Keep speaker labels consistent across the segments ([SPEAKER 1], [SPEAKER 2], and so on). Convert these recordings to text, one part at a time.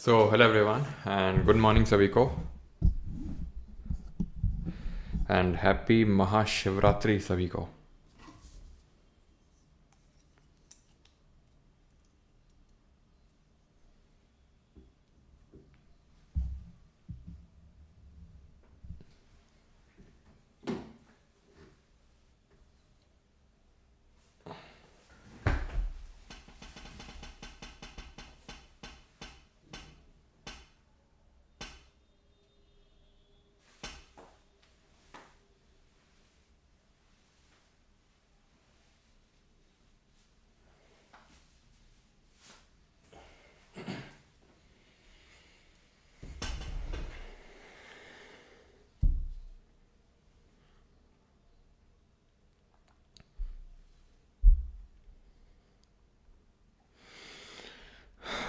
[SPEAKER 1] So hello everyone and good morning सभी को and happy Mahashivratri सभी को।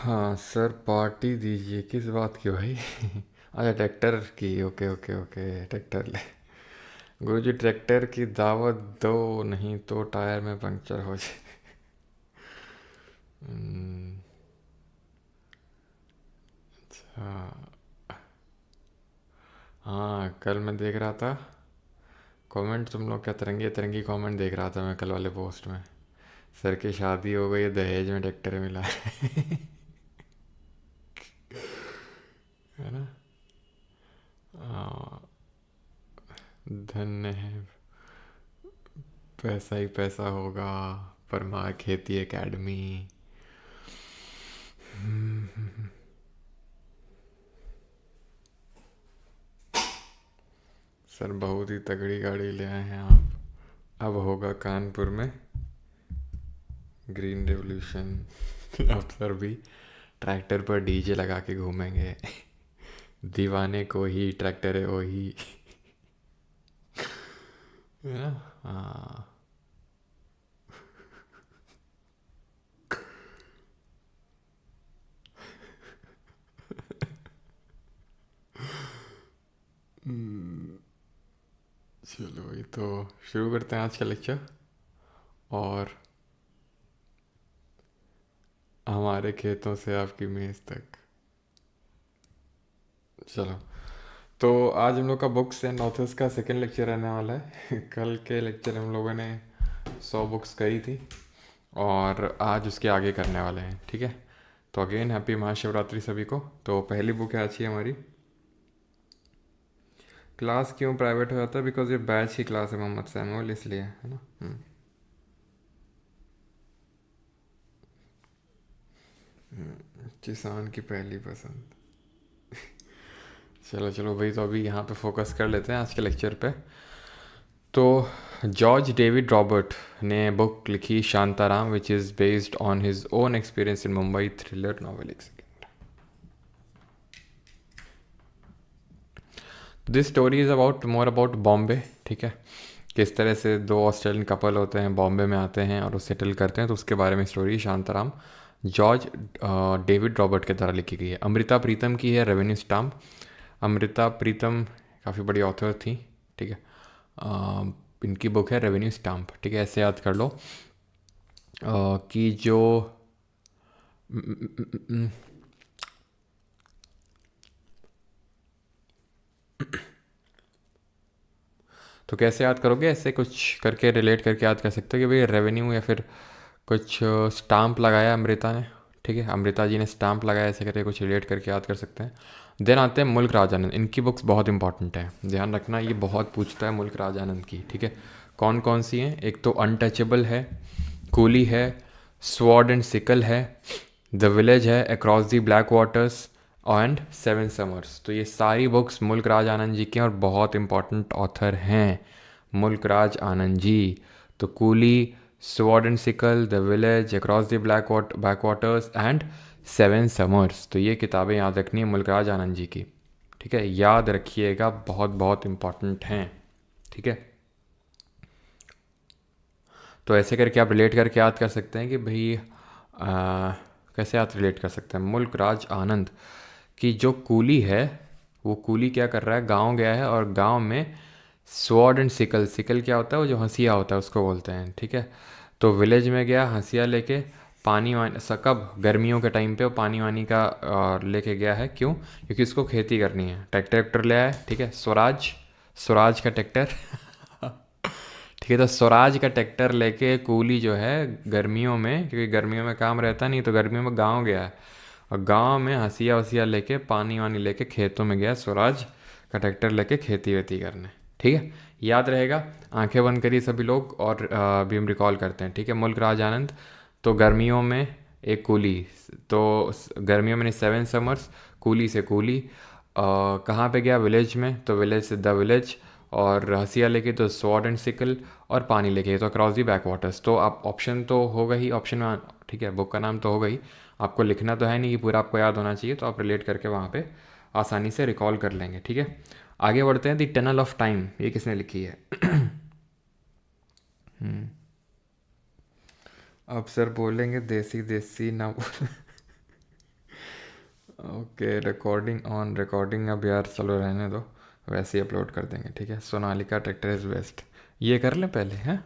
[SPEAKER 1] हाँ सर, पार्टी दीजिए। किस बात की भाई? अच्छा, ट्रैक्टर की। ओके ओके ओके, ट्रैक्टर ले। गुरुजी ट्रैक्टर की दावत दो, नहीं तो टायर में पंक्चर हो जाए। हम्म, अच्छा। हाँ, कल मैं देख रहा था कमेंट, तुम लोग क्या तिरंगे तिरंगी कमेंट देख रहा था मैं कल वाले पोस्ट में। सर की शादी हो गई, दहेज में ट्रैक्टर मिला है ना। हाँ, धन्य है, पैसा ही पैसा होगा। परमार खेती एकेडमी। सर बहुत ही तगड़ी गाड़ी ले आए हैं आप। अब होगा कानपुर में ग्रीन रेवोल्यूशन। अब सर भी ट्रैक्टर पर डीजे लगा के घूमेंगे। दीवाने को ही ट्रैक्टर है वही, है ना। हाँ। चलो भाई, तो शुरू करते हैं आज का लेक्चर। और हमारे खेतों से आपकी मेज़ तक। चलो, तो आज हम लोग का बुक्स एंड ऑथर्स का सेकंड लेक्चर रहने वाला है। कल के लेक्चर हम लोगों ने 100 बुक्स करी थी और आज उसके आगे करने वाले हैं, ठीक है। तो अगेन हैप्पी महाशिवरात्रि सभी को। तो पहली बुक है आज की हमारी। क्लास क्यों प्राइवेट हो जाता है? बिकॉज ये बैच की क्लास है मोहम्मद सैमुअल, इसलिए, है ना। किसान की पहली पसंद। चलो चलो भाई, तो अभी यहाँ पे फोकस कर लेते हैं आज के लेक्चर पे। तो जॉर्ज डेविड रॉबर्ट ने बुक लिखी Shantaram, which is based on his own experience in Mumbai, thriller novel. एक second. This story is about more about Bombay, ठीक है। किस तरह से दो ऑस्ट्रेलियन कपल होते हैं, बॉम्बे में आते हैं और वो सेटल करते हैं, तो उसके बारे में story Shantaram George David Robert के द्वारा लिखी गई है। अमृता प्रीतम की है रेवेन्यू स्टाम्प। अमृता प्रीतम काफ़ी बड़ी ऑथर थी, ठीक है। इनकी बुक है रेवेन्यू स्टाम्प, ठीक है। ऐसे याद कर लो कि जो तो कैसे याद करोगे? ऐसे कुछ करके रिलेट करके याद कर सकते हो कि भाई रेवेन्यू या फिर कुछ स्टाम्प लगाया अमृता ने, ठीक है। अमृता जी ने स्टाम्प लगाया, ऐसे करके कुछ रिलेट करके याद कर सकते हैं। देन आते हैं मुल्क राजानंद। इनकी बुक्स बहुत इंपॉर्टेंट है, ध्यान रखना, ये बहुत पूछता है मुल्क राजानंद की, ठीक है। कौन कौन सी हैं? एक तो अनटचेबल है, कूली है, स्वॉर्ड एंड सिकल है, द विलेज है, across the black waters and seven summers. तो ये सारी बुक्स मुल्क राज आनंद जी की हैं और बहुत इंपॉर्टेंट ऑथर हैं मुल्क राज आनंद जी। तो coolie, sword and sickle, the village, across the black waters and seven summers, तो ये किताबें याद रखनी है मुल्क राज आनंद जी की, ठीक है। याद रखिएगा, बहुत बहुत इंपॉर्टेंट हैं, ठीक है। तो ऐसे करके आप रिलेट करके याद कर सकते हैं कि भाई कैसे आप रिलेट कर सकते हैं मुल्क राज आनंद की जो कूली है, वो कूली क्या कर रहा है, गांव गया है और गांव में स्वॉर्ड एंड सिकल, सिकल क्या होता है, वो जो हंसिया होता है उसको बोलते हैं, ठीक है। तो विलेज में गया हंसिया लेके, पानी वानी कब गर्मियों के टाइम पे वो पानी वानी का लेके गया है, क्यों? क्योंकि उसको खेती करनी है। ट्रैक्टर वैक्टर ले आया, ठीक है, स्वराज, स्वराज का ट्रैक्टर ठीक है, तो स्वराज का ट्रैक्टर लेके कूली जो है गर्मियों में, क्योंकि गर्मियों में काम रहता नहीं, तो गर्मियों में गांव गया है, और गांव में हंसिया वसिया लेके पानी वानी लेके खेतों में गया स्वराज का ट्रैक्टर लेके खेती वेती करने। ठीक है, याद रहेगा। आंखें बंद करिए सभी लोग, और अभी हम रिकॉल करते हैं। ठीक है, मुल्क राज आनंद। तो गर्मियों में एक कूली, तो गर्मियों में नहीं, 7 समर्स, कूली से कूली कहाँ पे गया? विलेज में, तो विलेज से द विलेज, और हंसिया लेके तो स्वॉर्ड एंड सिकल, और पानी लेके तो अक्रॉस दी बैक वाटर्स। तो आप ऑप्शन तो होगा ही, ऑप्शन में, ठीक है, बुक का नाम तो होगा ही। आपको लिखना तो है नहीं कि पूरा आपको याद होना चाहिए, तो आप रिलेट करके वहाँ पे आसानी से रिकॉल कर लेंगे। ठीक है, आगे बढ़ते हैं। द टनल ऑफ टाइम, ये किसने लिखी है? अब सर बोलेंगे देसी देसी ना बोल ओके, रिकॉर्डिंग ऑन, रिकॉर्डिंग अब यार चलो रहने दो, वैसे ही अपलोड कर देंगे। ठीक है, सोनालिका ट्रैक्टर इज़ बेस्ट, ये कर लें पहले, हैं?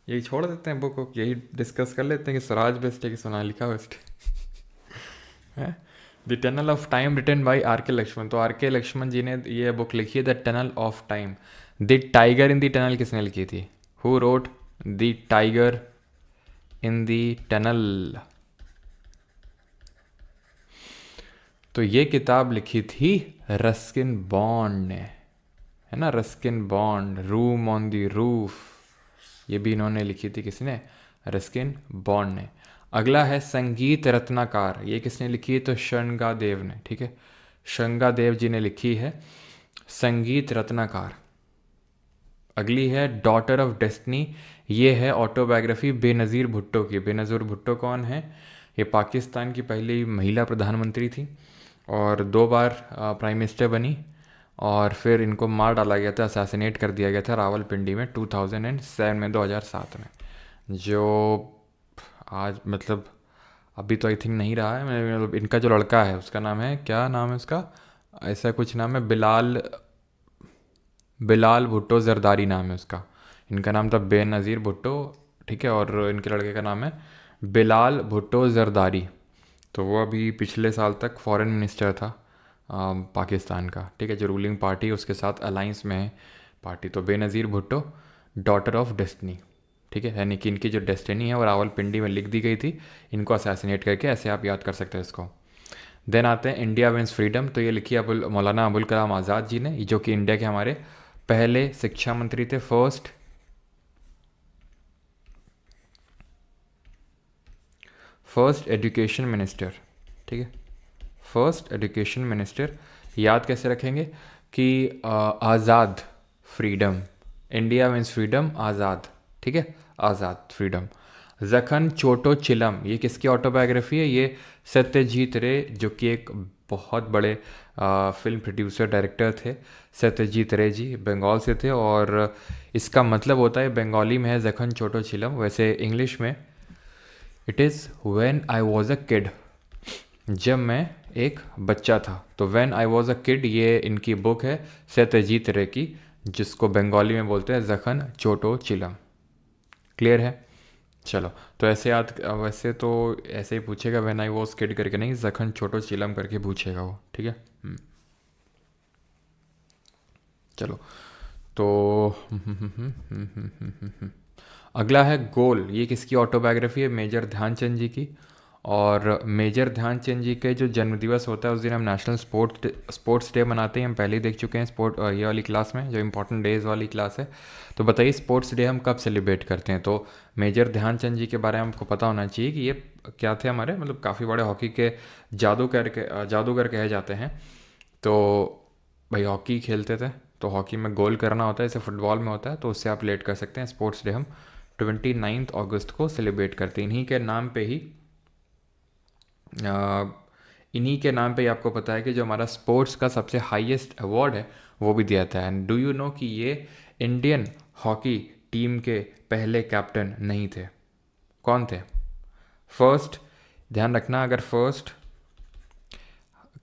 [SPEAKER 1] यही छोड़ देते हैं बुक को, यही डिस्कस कर लेते हैं कि स्वराज बेस्ट है कि सोनालिका बेस्ट है। The tunnel of time written by R K Laxman. तो आर के लक्ष्मण जी ने ये बुक लिखी है, the tunnel of time. The tiger in the tunnel किसने लिखी थी? Who wrote the tiger in the tunnel? तो ये किताब लिखी थी रस्किन बॉन्ड ने, है ना, Ruskin bond, room on the roof, ये भी इन्होंने लिखी थी, किसने? रस्किन बॉन्ड ने। अगला है संगीत रत्नाकार, ये किसने लिखी है? तो शंगादेव ने। ठीक है, शंगादेव जी ने लिखी है संगीत रत्नाकार। अगली है डॉटर ऑफ डेस्टिनी, ये है ऑटोबायोग्राफी बेनज़ीर भुट्टो की। बेनज़ीर भुट्टो कौन है? ये पाकिस्तान की पहली महिला प्रधानमंत्री थी, और 2 बार प्राइम मिनिस्टर बनी, और फिर इनको मार डाला गया था, असैसिनेट कर दिया गया था रावलपिंडी में 2007 में, 2007 में। जो आज मतलब अभी तो आई थिंक नहीं रहा है, मतलब इनका जो लड़का है उसका नाम है, क्या नाम है उसका? ऐसा कुछ नाम है, बिलाल, बिलाल भुट्टो जरदारी नाम है उसका। इनका नाम था बेनज़ीर भुट्टो, ठीक है, और इनके लड़के का नाम है बिलाल भुट्टो जरदारी। तो वो अभी पिछले साल तक फॉरेन मिनिस्टर था पाकिस्तान का। ठीक है, जो रूलिंग पार्टी उसके साथ अलाइंस में है पार्टी। तो Benazir Bhutto, daughter of destiny. ठीक है, यानी कि इनकी जो डेस्टिनी है वो रावलपिंडी में लिख दी गई थी, इनको असैसिनेट करके, ऐसे आप याद कर सकते हैं इसको। देन आते हैं इंडिया विंस फ्रीडम। तो ये लिखी है मौलाना अबुल कलाम आज़ाद जी ने, जो कि इंडिया के हमारे पहले शिक्षा मंत्री थे, फर्स्ट एजुकेशन मिनिस्टर। ठीक है, फर्स्ट एजुकेशन मिनिस्टर। याद कैसे रखेंगे कि आज़ाद, फ्रीडम, इंडिया मीन्स फ्रीडम, आज़ाद। ठीक है, आज़ाद, फ्रीडम। जखन चोटो चिलम, ये किसकी ऑटोबायोग्राफी है? ये सत्यजीत रे, जो कि एक बहुत बड़े फिल्म प्रोड्यूसर डायरेक्टर थे। सत्यजीत रे जी बंगाल से थे, और इसका मतलब होता है, बंगाली में है जखन चोटो चिलम, वैसे इंग्लिश में it is when I was a kid, जब मैं एक बच्चा था। तो when I was a kid, ये इनकी बुक है सत्यजीत रे की, जिसको बंगाली में बोलते हैं जखन चोटो चिलम। क्लियर है? चलो, तो ऐसे याद, वैसे तो ऐसे ही पूछेगा व्हेन आई वॉज किड करके, नहीं, जखन छोटो चिलम करके पूछेगा वो। ठीक है, चलो, तो अगला है गोल। ये किसकी ऑटोबायोग्राफी है? मेजर ध्यानचंद जी की। और मेजर ध्यानचंद जी के जो जन्मदिवस होता है उस दिन हम नेशनल स्पोर्ट्स डे मनाते हैं। हम पहले ही देख चुके हैं स्पोर्ट ये वाली क्लास में, जो इंपॉर्टेंट डेज वाली क्लास है। तो बताइए स्पोर्ट्स डे हम कब सेलिब्रेट करते हैं? तो मेजर ध्यानचंद जी के बारे में हमको पता होना चाहिए कि ये क्या थे, हमारे मतलब काफ़ी बड़े हॉकी के जादूगर कहे जाते हैं। तो भाई हॉकी खेलते थे, तो हॉकी में गोल करना होता है, जैसे फुटबॉल में होता है, तो उससे आप रिलेट कर सकते हैं। स्पोर्ट्स डे हम 29 अगस्त को सेलिब्रेट करते हैं। इन्हीं के नाम पे ही आपको पता है कि जो हमारा स्पोर्ट्स का सबसे हाईएस्ट अवार्ड है वो भी दिया जाता है। एंड डू यू नो कि ये इंडियन हॉकी टीम के पहले कैप्टन नहीं थे? कौन थे? फर्स्ट, ध्यान रखना, अगर फर्स्ट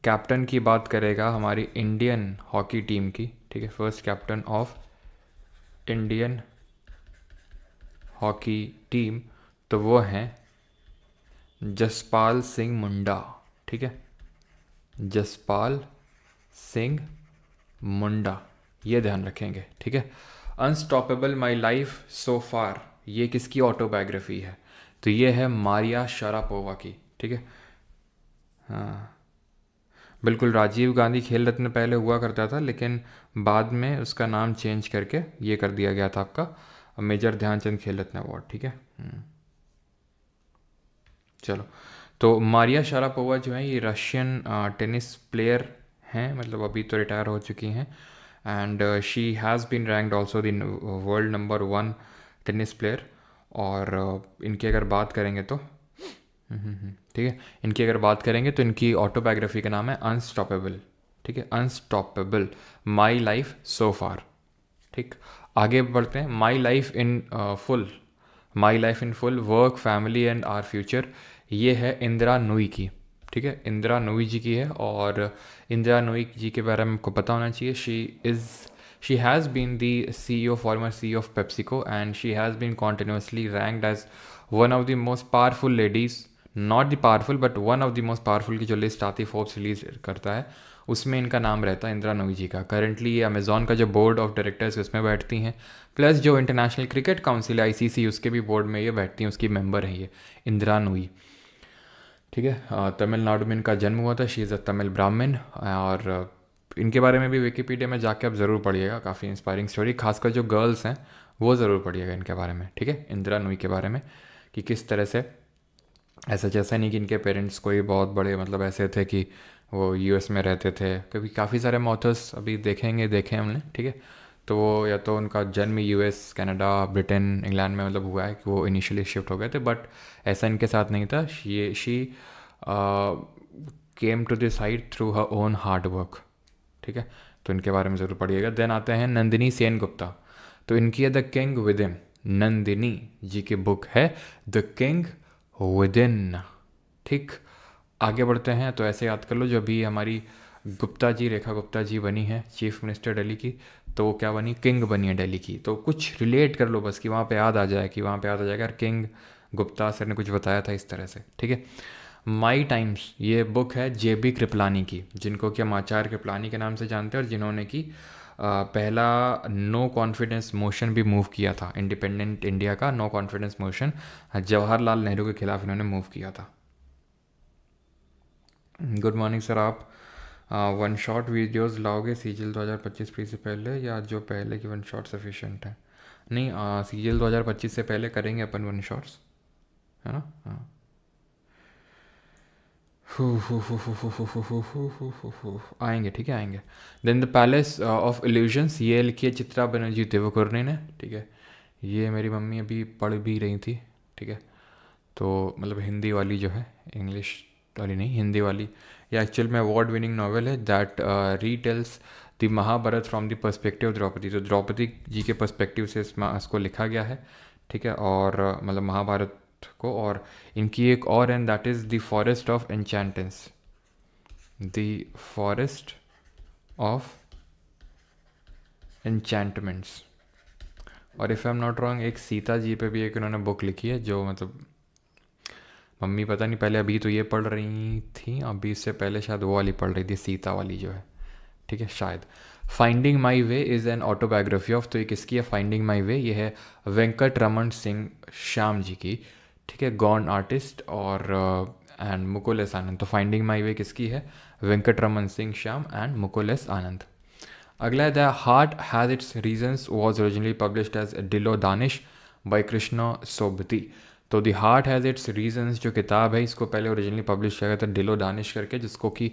[SPEAKER 1] कैप्टन की बात करेगा हमारी इंडियन हॉकी टीम की, ठीक है, first captain of Indian hockey team, तो वो हैं जसपाल सिंह मुंडा, ठीक है, जसपाल सिंह मुंडा, ये ध्यान रखेंगे, ठीक है। अनस्टॉपेबल माई लाइफ सो फार, ये किसकी ऑटोबायोग्राफी है? तो ये है मारिया शारापोवा की, ठीक है। हाँ बिल्कुल, राजीव गांधी खेल रत्न पहले हुआ करता था, लेकिन बाद में उसका नाम चेंज करके ये कर दिया गया था आपका मेजर ध्यानचंद खेल रत्न अवार्ड, ठीक है। चलो, तो मारिया शारापोवा जो है ये रशियन टेनिस प्लेयर हैं, मतलब अभी तो रिटायर हो चुकी हैं। And she has been ranked also the world number 1 tennis player. और इनकी अगर बात करेंगे तो ठीक है, इनकी अगर बात करेंगे तो इनकी ऑटोबायोग्राफी का नाम है अनस्टॉपेबल, ठीक है, अनस्टॉपेबल माई लाइफ सो फार, ठीक। आगे बढ़ते हैं, my life in full, my life in full, work family and our future, ये है इंदिरा नूई की, ठीक है, इंदिरा नूई जी की है। और इंदिरा नूई जी के बारे में आपको पता होना चाहिए, she has been the CEO, former CEO of PepsiCo, and she has been continuously ranked as one of the most powerful ladies, not the powerful but one of the most powerful की जो list आती है Forbes release करता है, उसमें इनका नाम रहता है इंदिरा नूई जी का। करेंटली ये अमेजॉन का जो बोर्ड ऑफ डायरेक्टर्स उसमें बैठती हैं, प्लस जो इंटरनेशनल क्रिकेट काउंसिल ICC उसके भी बोर्ड में ये बैठती हैं, उसकी मेंबर हैं ये इंदिरा नूई, ठीक है। तमिलनाडु में इनका जन्म हुआ था, शी इज़ अ तमिल ब्राह्मण। और इनके बारे में भी विकीपीडिया में जाके आप ज़रूर पढ़िएगा, काफ़ी इंस्पायरिंग स्टोरी, खासकर जो गर्ल्स हैं वो ज़रूर पढ़िएगा इनके बारे में, ठीक है, इंदिरा नूई के बारे में, कि किस तरह से, ऐसा जैसा नहीं कि इनके पेरेंट्स कोई बहुत बड़े मतलब ऐसे थे कि वो US में रहते थे, क्योंकि काफ़ी सारे ऑथर्स अभी देखे हमने, ठीक है। तो वो या तो उनका जन्म US, कनाडा, ब्रिटेन, इंग्लैंड में मतलब हुआ है कि वो इनिशियली शिफ्ट हो गए थे, बट ऐसा इनके साथ नहीं था। She came to this height through her own hard work, ठीक है। तो इनके बारे में ज़रूर पढ़िएगा। देन आते हैं नंदिनी सेन गुप्ता, तो इनकी है the king within, Nandini ji की बुक है द किंग विद इन, ठीक। आगे बढ़ते हैं, तो ऐसे याद कर लो, जो अभी हमारी गुप्ता जी, रेखा गुप्ता जी बनी है चीफ मिनिस्टर दिल्ली की, तो वो क्या बनी, किंग बनी है दिल्ली की। तो कुछ रिलेट कर लो बस, कि वहाँ पे याद आ जाए, कि वहाँ पे याद आ जाएगा किंग गुप्ता सर ने कुछ बताया था इस तरह से, ठीक है। माई टाइम्स, ये बुक है JB कृपलानी की, जिनको कि हम आचार्य कृपलानी के नाम से जानते हैं, और जिन्होंने कि पहला नो कॉन्फिडेंस मोशन भी मूव किया था, इंडिपेंडेंट इंडिया का no confidence motion Jawaharlal Nehru के खिलाफ इन्होंने मूव किया था। गुड मॉर्निंग सर, आप वन शॉट वीडियोस लाओगे CGL 2025 प्री से पहले, या जो पहले की वन शॉट सफिशिएंट है? नहीं, CGL 2025 से पहले करेंगे अपन वन शॉट्स, है ना। हाँ, आएंगे, ठीक है, आएंगे। Then the palace of illusions, ये लिखी है चित्रा बनर्जी देवकुर्णी ने, ठीक है। ये मेरी मम्मी अभी पढ़ भी रही थी, ठीक है। तो मतलब हिंदी वाली जो है, इंग्लिश वाली नहीं, हिंदी वाली। ये एक्चुअल में अवार्ड विनिंग नॉवल है that retells the Mahabharata from the perspective of Draupadi, तो द्रौपदी जी के पर्सपेक्टिव से इसको लिखा गया है, ठीक है। और मतलब महाभारत को, और इनकी एक और and that is the forest of enchantments, the forest of enchantments. और if I am not wrong, एक सीता जी पे भी एक उन्होंने बुक लिखी है, जो मतलब मम्मी पता नहीं पहले, अभी तो ये पढ़ रही थी, अभी इससे पहले शायद वो वाली पढ़ रही थी, सीता वाली जो है, ठीक है, शायद। Finding my way is an autobiography of, तो ये किसकी है फाइंडिंग माई वे? ये है वेंकट रमन सिंह श्याम जी की, ठीक है, गॉन आर्टिस्ट, और एंड मुकुल एस आनंद। तो फाइंडिंग माई वे किसकी है? Venkat Raman Singh Shyam and Mukul S Anand. अगला है the heart has its reasons, was originally published as Dilo Danish by Krishna Sobti. तो the heart has its reasons जो किताब है, इसको पहले ओरिजिनली पब्लिश किया गया था डिलो दानिश करके, जिसको कि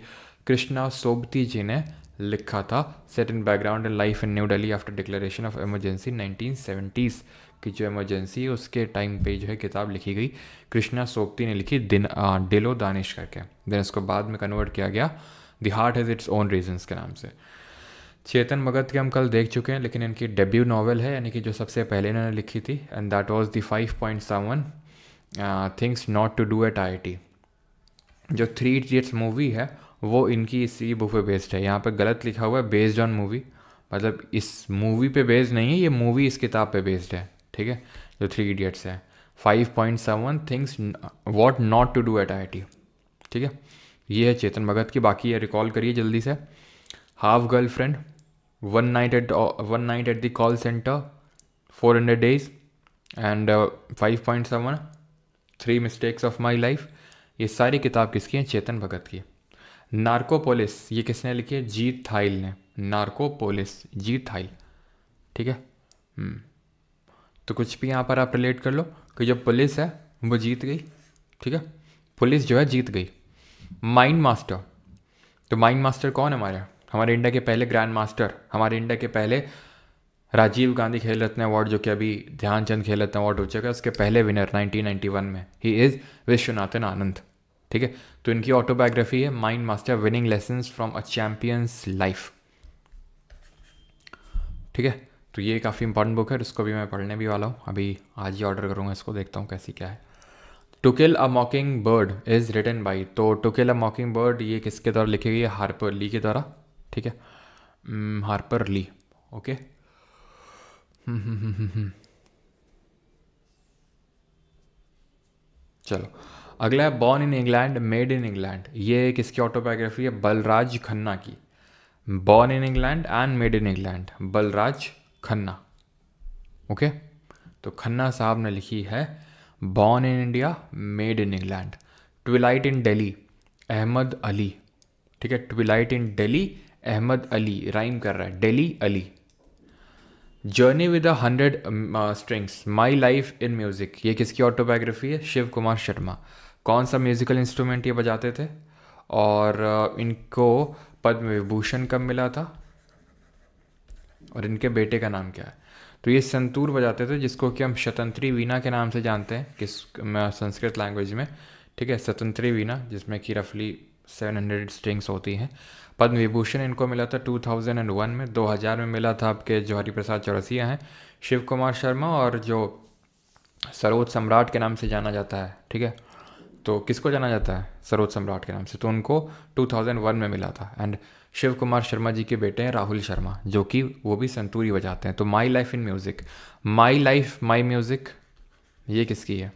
[SPEAKER 1] कृष्णा सोबती जी ने लिखा था। Set in background and life in new Delhi after declaration of emergency 1970s की जो इमरजेंसी है उसके टाइम पे जो है किताब लिखी गई, कृष्णा सोबती ने लिखी डिलो दानिश करके। देन इसको बाद में कन्वर्ट किया गया the heart has its own reasons के नाम से। चेतन भगत के हम कल देख चुके हैं, लेकिन इनकी डेब्यू नॉवल है, यानी कि जो सबसे पहले इन्होंने लिखी थी, and that was the 5.7 things not to do at IIT। जो 3 Idiots मूवी है वो इनकी इसी बुक पे बेस्ड है। यहाँ पे गलत लिखा हुआ है बेस्ड ऑन मूवी, मतलब इस मूवी पे बेस्ड नहीं है, ये मूवी इस किताब पे बेस्ड है, ठीक है, जो 3 Idiots है। 5.7 things what not to do at IIT। ठीक है, ये है चेतन भगत की। बाकी ये रिकॉल करिए जल्दी से। Half girlfriend, one night at the call centre, 400 days, and 5.7, 3 mistakes of my life. ये सारी किताब किसकी है? चेतन भगत की। नार्कोपोलिस ये किसने लिखी है? जीत थाइल ने। नार्कोपोलिस, जीत थाइल। ठीक है। तो कुछ भी यहाँ पर आप रिलेट कर लो कि जो पुलिस है वो जीत गई। ठीक है, पुलिस जो है जीत गई। माइंड मास्टर, तो माइंड मास्टर कौन है? हमारे इंडिया के पहले ग्रैंड मास्टर, हमारे इंडिया के पहले राजीव गांधी खेल रत्न अवार्ड, जो कि अभी ध्यानचंद खेल रत्न अवार्ड हो चुका है, उसके पहले विनर 1991 में, ही इज़ विश्वनाथन आनंद। ठीक है, तो इनकी ऑटोबायोग्राफी है mind master, winning lessons from a champions life. ठीक है, तो ये काफ़ी इंपॉर्टेंट बुक है, इसको भी मैं पढ़ने भी वाला हूँ, अभी आज ही ऑर्डर करूँगा इसको, देखता हूँ कैसी क्या है। To kill a mockingbird is written by, तो to kill a mockingbird ये किसके द्वारा लिखी गई है? हार्पर ली के द्वारा। ठीक है, हार्पर ली। ओके। चलो अगला है born in England made in England, ये किसकी ऑटोबायोग्राफी है? बलराज खन्ना की। Born in England and made in England, Balraj Khanna. Okay, तो खन्ना साहब ने लिखी है born in India made in England. Twilight in Delhi, Ahmed Ali. ठीक है, twilight in Delhi, Ahmed Ali, rhyme कर रहा है, Delhi Ali. Journey with 100 strings, my life in music, ये किसकी ऑटोबायोग्राफी है? शिव कुमार शर्मा। कौन सा म्यूज़िकल इंस्ट्रूमेंट ये बजाते थे और इनको पद्म विभूषण कब मिला था और इनके बेटे का नाम क्या है? तो ये संतूर बजाते थे, जिसको कि हम शतंत्री वीणा के नाम से जानते हैं किस संस्कृत लैंग्वेज में। ठीक है, शतंत्री वीणा, जिसमें कि रफली 700 स्ट्रिंग्स होती हैं। पद्म विभूषण इनको मिला था 2001 में, 2000 में मिला था आपके जो हरिप्रसाद चौरसिया हैं, शिव कुमार शर्मा, और जो सरोद सम्राट के नाम से जाना जाता है। ठीक है, तो किसको जाना जाता है? सरोद सम्राट के नाम से, तो उनको 2001 में मिला था। एंड शिव कुमार शर्मा जी के बेटे हैं राहुल शर्मा, जो कि वो भी संतूरी बजाते हैं। तो माई life in music, my life my music, ये किसकी है?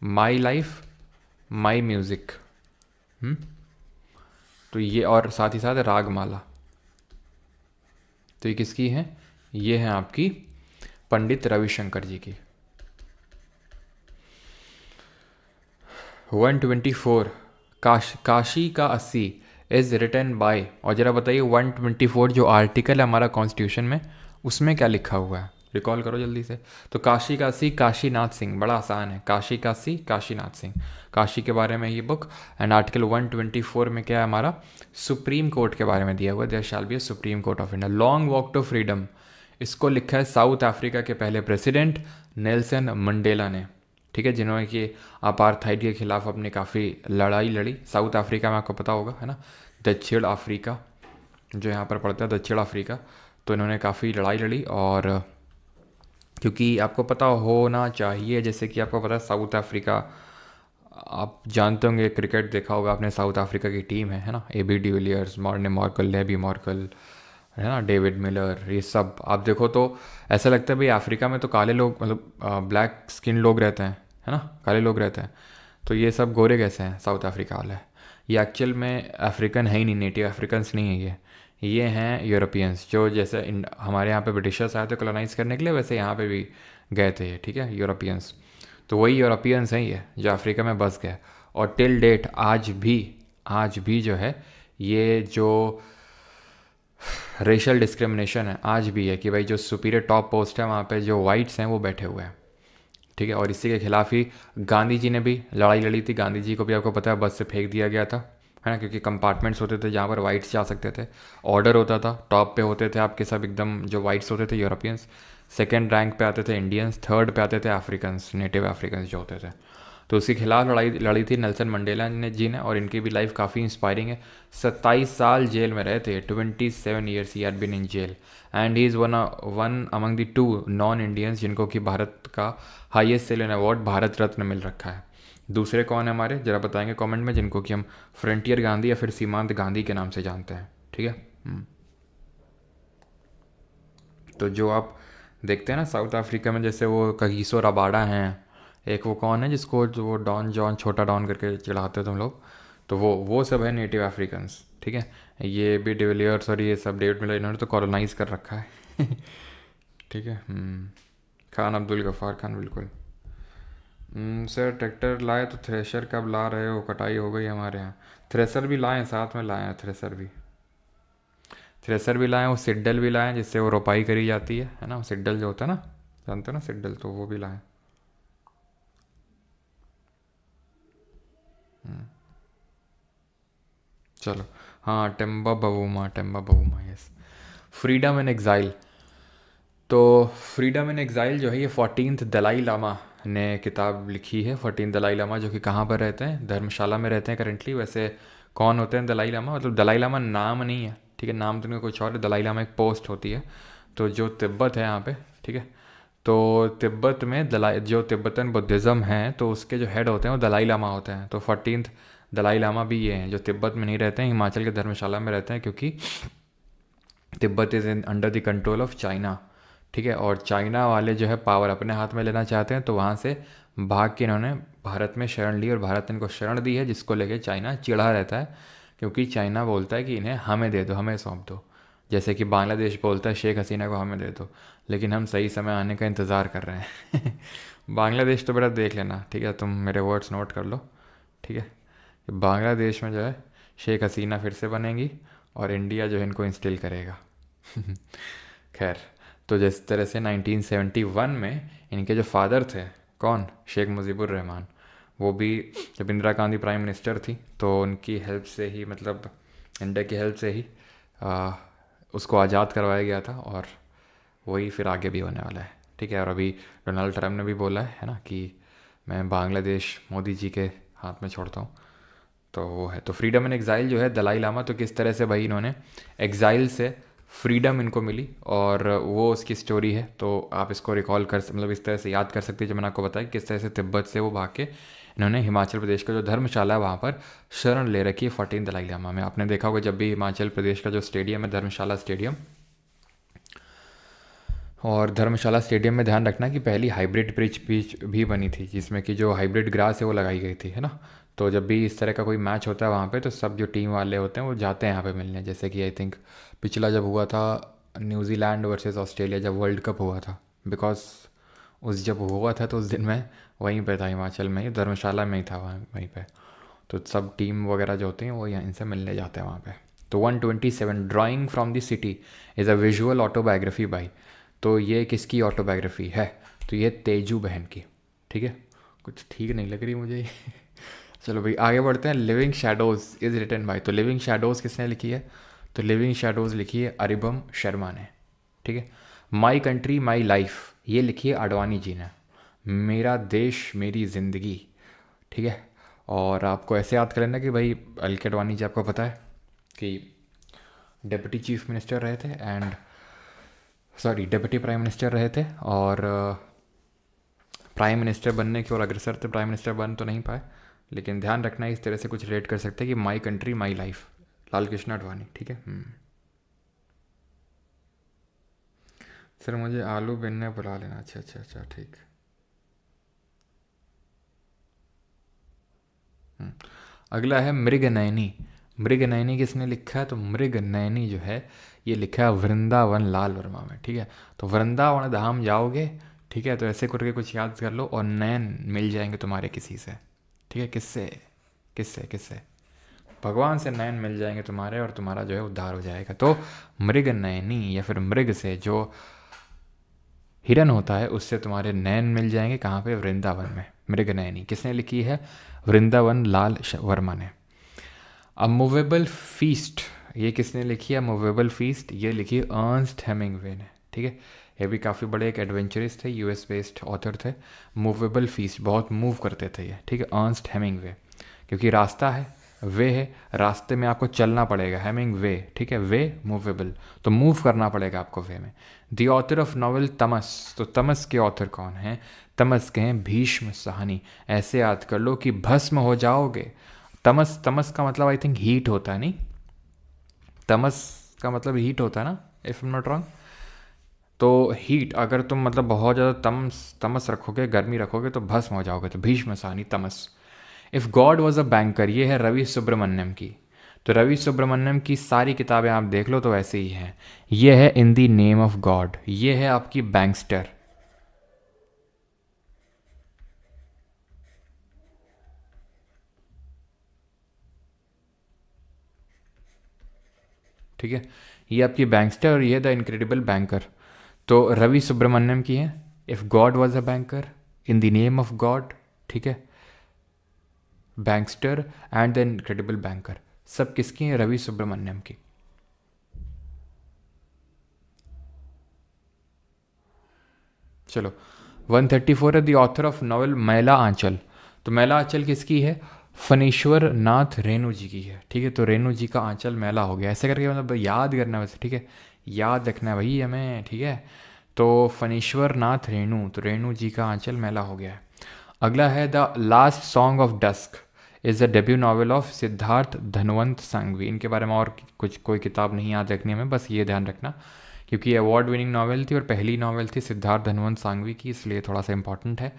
[SPEAKER 1] My life my music. तो ये, और साथ ही साथ रागमाला, तो ये किसकी है? ये है आपकी पंडित रविशंकर जी की। 124 काशी का 80 इज़ रिटन बाय, और ज़रा बताइए 124 जो आर्टिकल है हमारा कॉन्स्टिट्यूशन में, उसमें क्या लिखा हुआ है? रिकॉल करो जल्दी से। तो काशी का 80 काशीनाथ सिंह, बड़ा आसान है, काशी का 80 काशीनाथ सिंह, काशी के बारे में ये बुक। एंड आर्टिकल 124 में क्या है हमारा? सुप्रीम कोर्ट के बारे में दिया हुआ, there shall be a supreme court of India. Long walk to freedom, इसको लिखा है साउथ अफ्रीका के पहले प्रेसिडेंट नेल्सन मंडेला ने। ठीक है, जिन्होंने कि अपार्थाइड के खिलाफ अपनी काफ़ी लड़ाई लड़ी। साउथ अफ्रीका में आपको पता होगा, है ना, दक्षिण अफ्रीका जो यहाँ पर पड़ता है, दक्षिण अफ्रीका। तो इन्होंने काफ़ी लड़ाई लड़ी, और क्योंकि आपको पता होना चाहिए, जैसे कि आपको पता है साउथ अफ्रीका, आप जानते होंगे, क्रिकेट देखा होगा आपने, साउथ अफ्रीका की टीम है ना, AB de Villiers, Morne Morkel, Albie Morkel, है ना, डेविड मिलर, ये सब आप देखो तो ऐसा लगता है भाई अफ्रीका में तो काले लोग, मतलब ब्लैक स्किन लोग रहते हैं, है ना, काले लोग रहते हैं, तो ये सब गोरे कैसे हैं साउथ अफ्रीका वाले? ये एक्चुअल में अफ्रीकन है ही नहीं, नेटिव अफ्रीकन्स नहीं है ये हैं यूरोपियंस, जो जैसे हमारे यहाँ पे ब्रिटिशर्स आए थे कॉलोनाइज़ करने के लिए, वैसे यहाँ पे भी गए थे ये। ठीक है, यूरोपियंस, तो वही यूरोपियंस हैं ये जो अफ्रीका में बस गए। और टिल डेट आज भी जो है ये जो रेशल डिस्क्रिमिनेशन है आज भी है, कि भाई जो सुपीरियर टॉप पोस्ट है वहाँ पे जो वाइट्स हैं वो बैठे हुए हैं। ठीक है, और इसी के खिलाफ ही गांधी जी ने भी लड़ाई लड़ी थी। गांधी जी को भी आपको पता है बस से फेंक दिया गया था, है ना, क्योंकि कंपार्टमेंट्स होते थे जहाँ पर वाइट्स जा सकते थे, ऑर्डर होता था, टॉप पे होते थे आपके सब एकदम जो वाइट्स होते थे यूरोपियंस, सेकेंड रैंक पे आते थे इंडियंस, थर्ड पे आते थे अफ्रीकन्स, नेटिव अफ्रीकन्स जो होते थे। तो उसके खिलाफ लड़ी थी नेल्सन मंडेला जी ने, और इनकी भी लाइफ काफ़ी इंस्पायरिंग है। 27 साल जेल में रहे थे, 27 years he had been in jail, and he is one among the 2 non Indians जिनको कि भारत का highest civilian award Bharat Ratna मिल रखा है। दूसरे कौन है हमारे, जरा बताएंगे कमेंट में, जिनको कि हम फ्रंटियर गांधी या फिर सीमांत गांधी के नाम से जानते हैं। ठीक है, तो जो आप देखते हैं ना साउथ अफ्रीका में, जैसे वो कगिसो रबाडा हैं, एक वो कौन है जिसको जो वो डॉन जॉन छोटा डॉन करके चिढ़ाते हो तुम लोग, तो वो सब है नेटिव अफ्रीकन्स, ठीक है। ये भी डिविलियर्स और ये सब डेविड मिलर इन्होंने तो कॉलोनाइज कर रखा है। ठीक है। खान अब्दुल गफ़ार खान, बिल्कुल। सर ट्रैक्टर लाए तो थ्रेशर कब ला रहे हो, कटाई हो गई हमारे यहाँ। थ्रेसर भी लाए हैं, साथ में लाए हैं थ्रेसर भी लाए हैं, वो सिड्डल भी लाए हैं जिससे वो रोपाई करी जाती है ना, वो सिड्डल जो होता है ना, जानते हो ना सिड्डल, तो वो भी लाए हैं। चलो। हाँ, टेम्बा बवूमा, यस। फ्रीडम इन एग्ज़ाइल। तो फ्रीडम इन एग्ज़ाइल जो है ये 14th दलाई लामा ने किताब लिखी है। 14th दलाई लामा जो कि कहाँ पर रहते हैं, धर्मशाला में रहते हैं करेंटली। वैसे कौन होते हैं दलाई लामा, मतलब दलाई लामा नाम नहीं है, ठीक है, नाम तो उनका कुछ और है। दलाई लामा एक पोस्ट होती है। तो जो तिब्बत है यहाँ पे, ठीक है, तो तिब्बत में दलाई जो तिब्बतन बुद्धिज़्म है तो उसके जो हेड होते हैं वो दलाई लामा होते हैं। तो 14th दलाई लामा भी ये हैं जो तिब्बत में नहीं रहते हैं, हिमाचल के धर्मशाला में रहते हैं, क्योंकि Tibet is in under the control of China, ठीक है। और चाइना वाले जो है पावर अपने हाथ में लेना चाहते हैं, तो वहाँ से भाग के इन्होंने भारत में शरण ली और भारत ने इनको शरण दी है, जिसको लेके चाइना चिढ़ा रहता है, क्योंकि चाइना बोलता है कि इन्हें हमें दे दो, हमें सौंप दो। जैसे कि बांग्लादेश बोलता है शेख हसीना को हमें दे दो, लेकिन हम सही समय आने का इंतज़ार कर रहे हैं। बांग्लादेश तो बेटा देख लेना, ठीक है, तुम मेरे वर्ड्स नोट कर लो, ठीक है, कि बांग्लादेश में जो है शेख हसीना फिर से बनेंगी और इंडिया जो है इनको इंस्टिल करेगा। खैर, तो जिस तरह से 1971 में इनके जो फादर थे, कौन, शेख मुजीबुर रहमान, वो भी जब इंदिरा गांधी प्राइम मिनिस्टर थी तो उनकी हेल्प से ही, मतलब इंडिया की हेल्प से ही उसको आज़ाद करवाया गया था, और वही फिर आगे भी होने वाला है, ठीक है। और अभी डोनाल्ड ट्रम्प ने भी बोला है ना कि मैं बांग्लादेश मोदी जी के हाथ में छोड़ता हूँ। तो वो है, तो फ्रीडम इन एग्ज़ाइल जो है दलाई लामा, तो किस तरह से भाई इन्होंने एग्ज़ाइल से फ्रीडम इनको मिली, और वो उसकी स्टोरी है। तो आप इसको रिकॉल कर, मतलब इस तरह से याद कर सकते हैं, जो मैंने आपको बताया किस तरह से तिब्बत से वो भाग के इन्होंने हिमाचल प्रदेश का जो धर्मशाला है वहाँ पर शरण ले रखी है 14 दलाई लामा में। आपने देखा होगा जब भी हिमाचल प्रदेश का जो स्टेडियम है धर्मशाला स्टेडियम, और धर्मशाला स्टेडियम में ध्यान रखना कि पहली हाइब्रिड पिच भी बनी थी, जिसमें कि जो हाइब्रिड ग्रास है वो लगाई गई थी, है ना। तो जब भी इस तरह का कोई मैच होता है वहाँ पे, तो सब जो टीम वाले होते हैं वो जाते हैं यहाँ पे मिलने। जैसे कि आई थिंक पिछला जब हुआ था न्यूजीलैंड वर्सेस ऑस्ट्रेलिया, जब वर्ल्ड कप हुआ था, बिकॉज उस जब हुआ था तो उस दिन मैं वहीं पे था, हिमाचल में ही, धर्मशाला में ही था वहीं पे। तो सब टीम वगैरह जो होते हैं वो यहाँ इनसे मिलने जाते हैं वहाँ पे। तो 127 drawing from the city is a visual autobiography by, तो ये किसकी ऑटोबायोग्राफी है, तो ये तेजू बहन की, ठीक है। कुछ ठीक नहीं लग रही मुझे। चलो भाई आगे बढ़ते हैं। Living shadows is written by, तो लिविंग शैडोज़ किसने लिखी है, तो लिविंग शैडोज़ लिखी है अरिबम शर्मा ने, ठीक है। माई कंट्री माई लाइफ ये लिखी है आडवाणी जी ने। मेरा देश मेरी ज़िंदगी, ठीक है। और आपको ऐसे याद कर लेना कि भाई एल के आडवाणी जी, आपको पता है कि डिप्टी चीफ मिनिस्टर रहे थे, and sorry deputy prime minister रहे थे, और प्राइम मिनिस्टर बनने की ओर अग्रसर थे। प्राइम मिनिस्टर बन तो नहीं पाए, लेकिन ध्यान रखना इस तरह से कुछ रिलेट कर सकते हैं कि my country my life, Lal Krishna Advani, ठीक है। सर मुझे आलू बिनने बुला लेना। अच्छा अच्छा अच्छा, ठीक। अगला है मृग नयनी। मृग नयनी किसने लिखा है, तो मृग नयनी जो है ये लिखा है वृंदावन लाल वर्मा में, ठीक है। तो वृंदावन धाम जाओगे, ठीक है, तो ऐसे करके कुछ याद कर लो, और नैन मिल जाएंगे तुम्हारे किसी से, ठीक है। किससे, किससे किससे, भगवान से नैन मिल जाएंगे तुम्हारे, और तुम्हारा जो है उद्धार हो जाएगा। तो मृग नयनी, या फिर मृग से जो हिरन होता है उससे तुम्हारे नैन मिल जाएंगे, कहाँ पे, वृंदावन में। मृग नयनी किसने लिखी है, वृंदावन लाल वर्मा ने। अ मूवेबल फीस्ट ये किसने लिखी है, मूवेबल फीस्ट ये लिखी है अर्नस्ट हेमिंगवे ने, ठीक है। ये भी काफ़ी बड़े एक एडवेंचरिस्ट थे, यूएस बेस्ड ऑथर थे। मूवेबल फीस्ट बहुत मूव करते थे ये, ठीक है, अर्नस्ट हेमिंगवे, क्योंकि रास्ता है, वे है, रास्ते में आपको चलना पड़ेगा, हेमिंग वे, ठीक है, वे मूवेबल, तो मूव करना पड़ेगा आपको वे में। द ऑथर ऑफ नॉवल तमस, तो तमस के ऑथर कौन हैं, तमस के हैं भीष्म साहनी। ऐसे याद कर लो कि भस्म हो जाओगे। तमस, तमस का मतलब आई थिंक हीट होता है, नहीं, तमस का मतलब हीट होता है ना, if I am not wrong. तो हीट, अगर तुम मतलब बहुत ज़्यादा तमस तमस रखोगे, गर्मी रखोगे तो भस्म हो जाओगे, तो भीष्म सानी तमस। If God was a banker, ये है रवि सुब्रमण्यम की। तो रवि सुब्रमण्यम की सारी किताबें आप देख लो तो ऐसे ही हैं। ये है in the name of God, ये है आपकी बैंकस्टर। ठीक है, ये आपकी बैंकस्टर और ये द इनक्रेडिबल बैंकर। तो रवि सुब्रमण्यम की है if God was a banker, in the name of God, ठीक है, बैंकस्टर एंड द इनक्रेडिबल बैंकर। सब किसकी हैं? रवि सुब्रमण्यम की। चलो, 134 है द ऑथर ऑफ नॉवल मैला आंचल। तो मैला आंचल किसकी है? फणीश्वर नाथ रेणु जी की है। ठीक है, तो रेणु जी का आंचल मैला हो गया, ऐसे करके मतलब याद करना है वैसे। ठीक है, याद रखना है भाई हमें। ठीक है, तो फणीश्वर नाथ रेणु, तो रेणु जी का आंचल मैला हो गया है। अगला है the last song of dusk is the debut novel of Siddharth Dhanvant Sanghvi. इनके बारे में और कुछ कोई किताब नहीं याद रखनी हमें, बस ये ध्यान रखना क्योंकि ये अवार्ड विनिंग नॉवल थी और पहली नॉवल थी सिद्धार्थ धनवंत सांघवी की, इसलिए थोड़ा सा इंपॉर्टेंट है।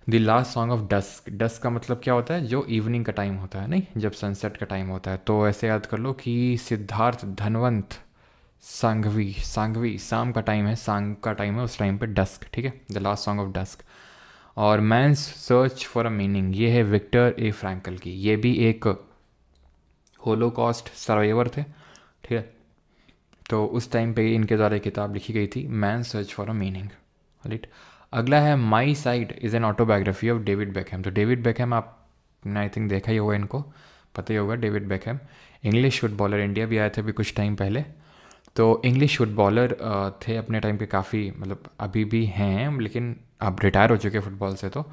[SPEAKER 1] The last song of dusk, dusk का मतलब क्या होता है? जो इवनिंग का टाइम होता है, नहीं, जब सनसेट का टाइम होता है। तो ऐसे याद कर लो कि सिद्धार्थ धनवंत सांघवी, सांघवी शाम का टाइम है, सांग का टाइम है, उस टाइम पे डस्क। ठीक है, the last song of dusk. और man's search for a meaning, ये है विक्टर ए फ्रैंकल की। ये भी एक होलोकॉस्ट सर्वाइवर थे। ठीक है, तो उस टाइम पे इनके द्वारा एक किताब लिखी गई थी, man search for a meaning. Right. अगला है my side is an autobiography of David Beckham. तो डेविड बेकहम आपने आई थिंक देखा ही होगा, इनको पता ही होगा। David Beckham English footballer, India भी आए थे अभी कुछ टाइम पहले। तो इंग्लिश फुटबॉलर थे अपने टाइम पे, काफ़ी मतलब अभी भी हैं, लेकिन अब रिटायर हो चुके फुटबॉल से तो,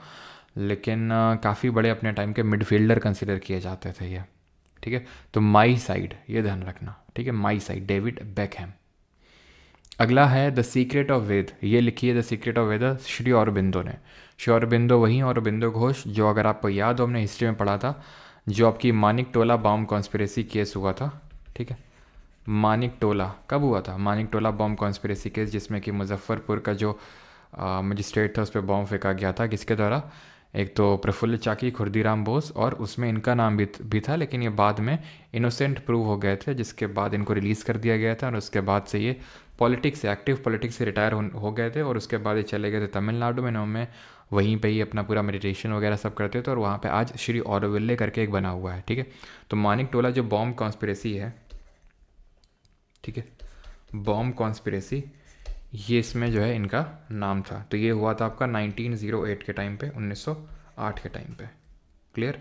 [SPEAKER 1] लेकिन काफ़ी बड़े अपने टाइम के मिडफील्डर कंसिडर किए जाते थे ये। ठीक है, तो माई साइड ये ध्यान रखना। ठीक है, माई साइड, डेविड बेकहम। अगला है द सीक्रेट ऑफ वेद, ये लिखी है द सीक्रेट ऑफ वेद श्री औरबिंदो ने। श्री औरबिंदो वही औरबिंदो घोष जो, अगर आपको याद हो, हमने हिस्ट्री में पढ़ा था, जो आपकी मानिक टोला बॉम्ब कॉन्स्पिरेसी केस हुआ था। ठीक है, मानिक टोला कब हुआ था? मानिक टोला बॉम्ब कॉन्स्पिरेसी केस, जिसमें कि मुजफ्फरपुर का जो मजिस्ट्रेट था उस पर बॉम्ब फेंका गया था। किसके द्वारा? एक तो प्रफुल्ल चाकी, खुर्दीराम बोस, और उसमें इनका नाम भी था, लेकिन ये बाद में इनोसेंट प्रूव हो गए थे, जिसके बाद इनको रिलीज़ कर दिया गया था। और उसके बाद से ये पॉलिटिक्स से, एक्टिव पॉलिटिक्स से रिटायर हो गए थे, और उसके बाद ये चले गए थे तमिलनाडु में। उनमें वहीं पे ही अपना पूरा मेडिटेशन वगैरह सब करते थे, और वहाँ पे आज श्री ऑरोविले करके एक बना हुआ है। ठीक है, तो मानिक टोला जो बॉम्ब कॉन्स्पिरेसी है, ठीक है, बॉम्ब कॉन्स्पिरेसी, ये इसमें जो है इनका नाम था। तो ये हुआ था आपका 1908 के टाइम पे, 1908 के टाइम पे। क्लियर।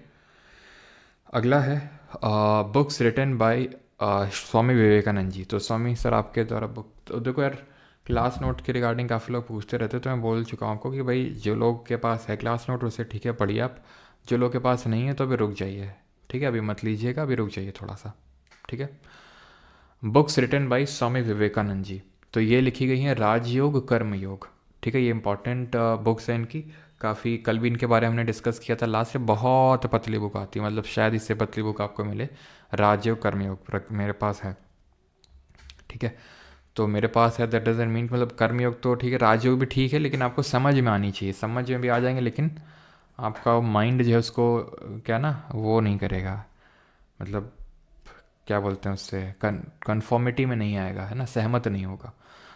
[SPEAKER 1] अगला है books written by Swami Vivekananda ji. तो स्वामी सर आपके द्वारा बुक, तो देखो यार, क्लास नोट के रिगार्डिंग काफ़ी लोग पूछते रहते, तो मैं बोल चुका हूँ आपको कि भाई जो लोग के पास है क्लास नोट उसे ठीक है पढ़िए आप, जो लोग के पास नहीं है तो अभी रुक जाइए। ठीक है, अभी मत लीजिएगा, अभी रुक जाइए थोड़ा सा। ठीक है, books written by Swami Vivekananda ji. तो ये लिखी गई हैं राजयोग कर्म योग। ठीक है, ये इंपॉर्टेंट बुक्स हैं इनकी काफ़ी। कल भी इनके बारे में हमने डिस्कस किया था लास्ट से। बहुत पतली बुक आती है, मतलब शायद इससे पतली बुक आपको मिले। राजयोग कर्म योग मेरे पास है। ठीक है, तो मेरे पास है, दैट डजंट मीन मतलब कर्मयोग तो ठीक है, राजयोग भी ठीक है, लेकिन आपको समझ में आनी चाहिए। समझ में भी आ जाएंगे, लेकिन आपका माइंड जो है उसको क्या ना, वो नहीं करेगा, मतलब क्या बोलते हैं उससे, कन्फॉर्मिटी में नहीं आएगा, है ना, सहमत नहीं होगा।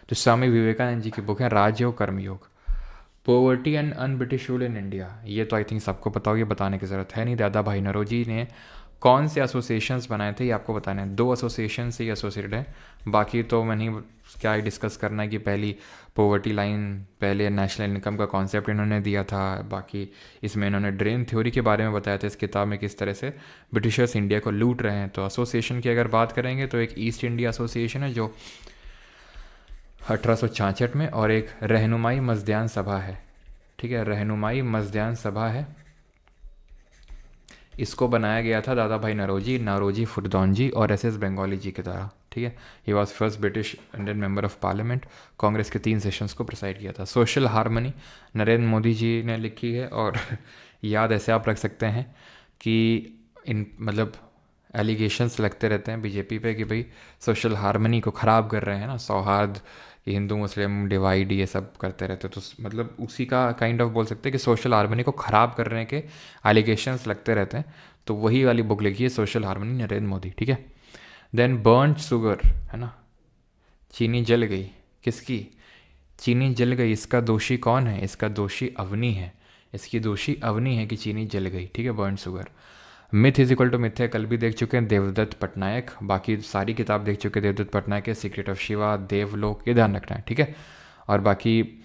[SPEAKER 1] तो स्वामी विवेकानंद जी की बुक है राजयोग कर्मयोग। Poverty and un British rule in India, ये तो आई थिंक सबको पता होगी, बताने की ज़रूरत है नहीं। दादा भाई नौरोजी ने कौन से एसोसिएशंस बनाए थे ये आपको बताना है। 2 एसोसिएशन से ये एसोसिएटेड है, बाकी तो मैं नहीं, क्या ही डिस्कस करना है कि पहली पोवर्टी लाइन, पहले नेशनल इनकम का कॉन्सेप्ट इन्होंने दिया था। बाकी इसमें इन्होंने ड्रेन थ्योरी के बारे में बताया था इस किताब में, किस तरह से ब्रिटिशर्स इंडिया को लूट रहे हैं। तो एसोसिएशन की अगर बात करेंगे तो एक ईस्ट इंडिया एसोसिएशन है जो 1866 में, और एक रहनुमाई मजदयान सभा है। ठीक है, रहनुमाई मजदयान सभा है, इसको बनाया गया था दादा भाई नौरोजी, नारोजी फुरदौनजी और एस बंगाली जी के द्वारा। ठीक है, he was first British Indian member of parliament. Congress के 3 सेशंस को प्रिसाइड किया था। सोशल हारमनी नरेंद्र मोदी जी ने लिखी है, और याद ऐसे आप रख सकते हैं कि इन मतलब एलिगेशंस लगते रहते हैं बीजेपी पे कि भाई सोशल हार्मनी को ख़राब कर रहे हैं ना, सौहार्द, कि हिंदू मुस्लिम डिवाइड ये सब करते रहते हैं। तो मतलब उसी का काइंड ऑफ बोल सकते हैं कि सोशल हार्मनी को ख़राब करने के एलिगेशंस लगते रहते हैं। तो वही वाली बुक लिखी है सोशल हार्मनी, नरेंद्र मोदी, ठीक है। देन बर्न्ड शुगर, है ना, चीनी जल गई, किसकी? चीनी जल गई, इसका दोषी कौन है? इसका दोषी अवनी है, इसकी दोषी अवनी है कि चीनी जल गई, ठीक है, burn sugar. Myth is equal to myth है, कल भी देख चुके हैं, देवदत्त पटनायक। बाकी सारी किताब देख चुके हैं देवदत्त पटनायक के, सीक्रेट ऑफ शिवा, देवलोक, ये ध्यान रखना है, ठीक है। और बाकी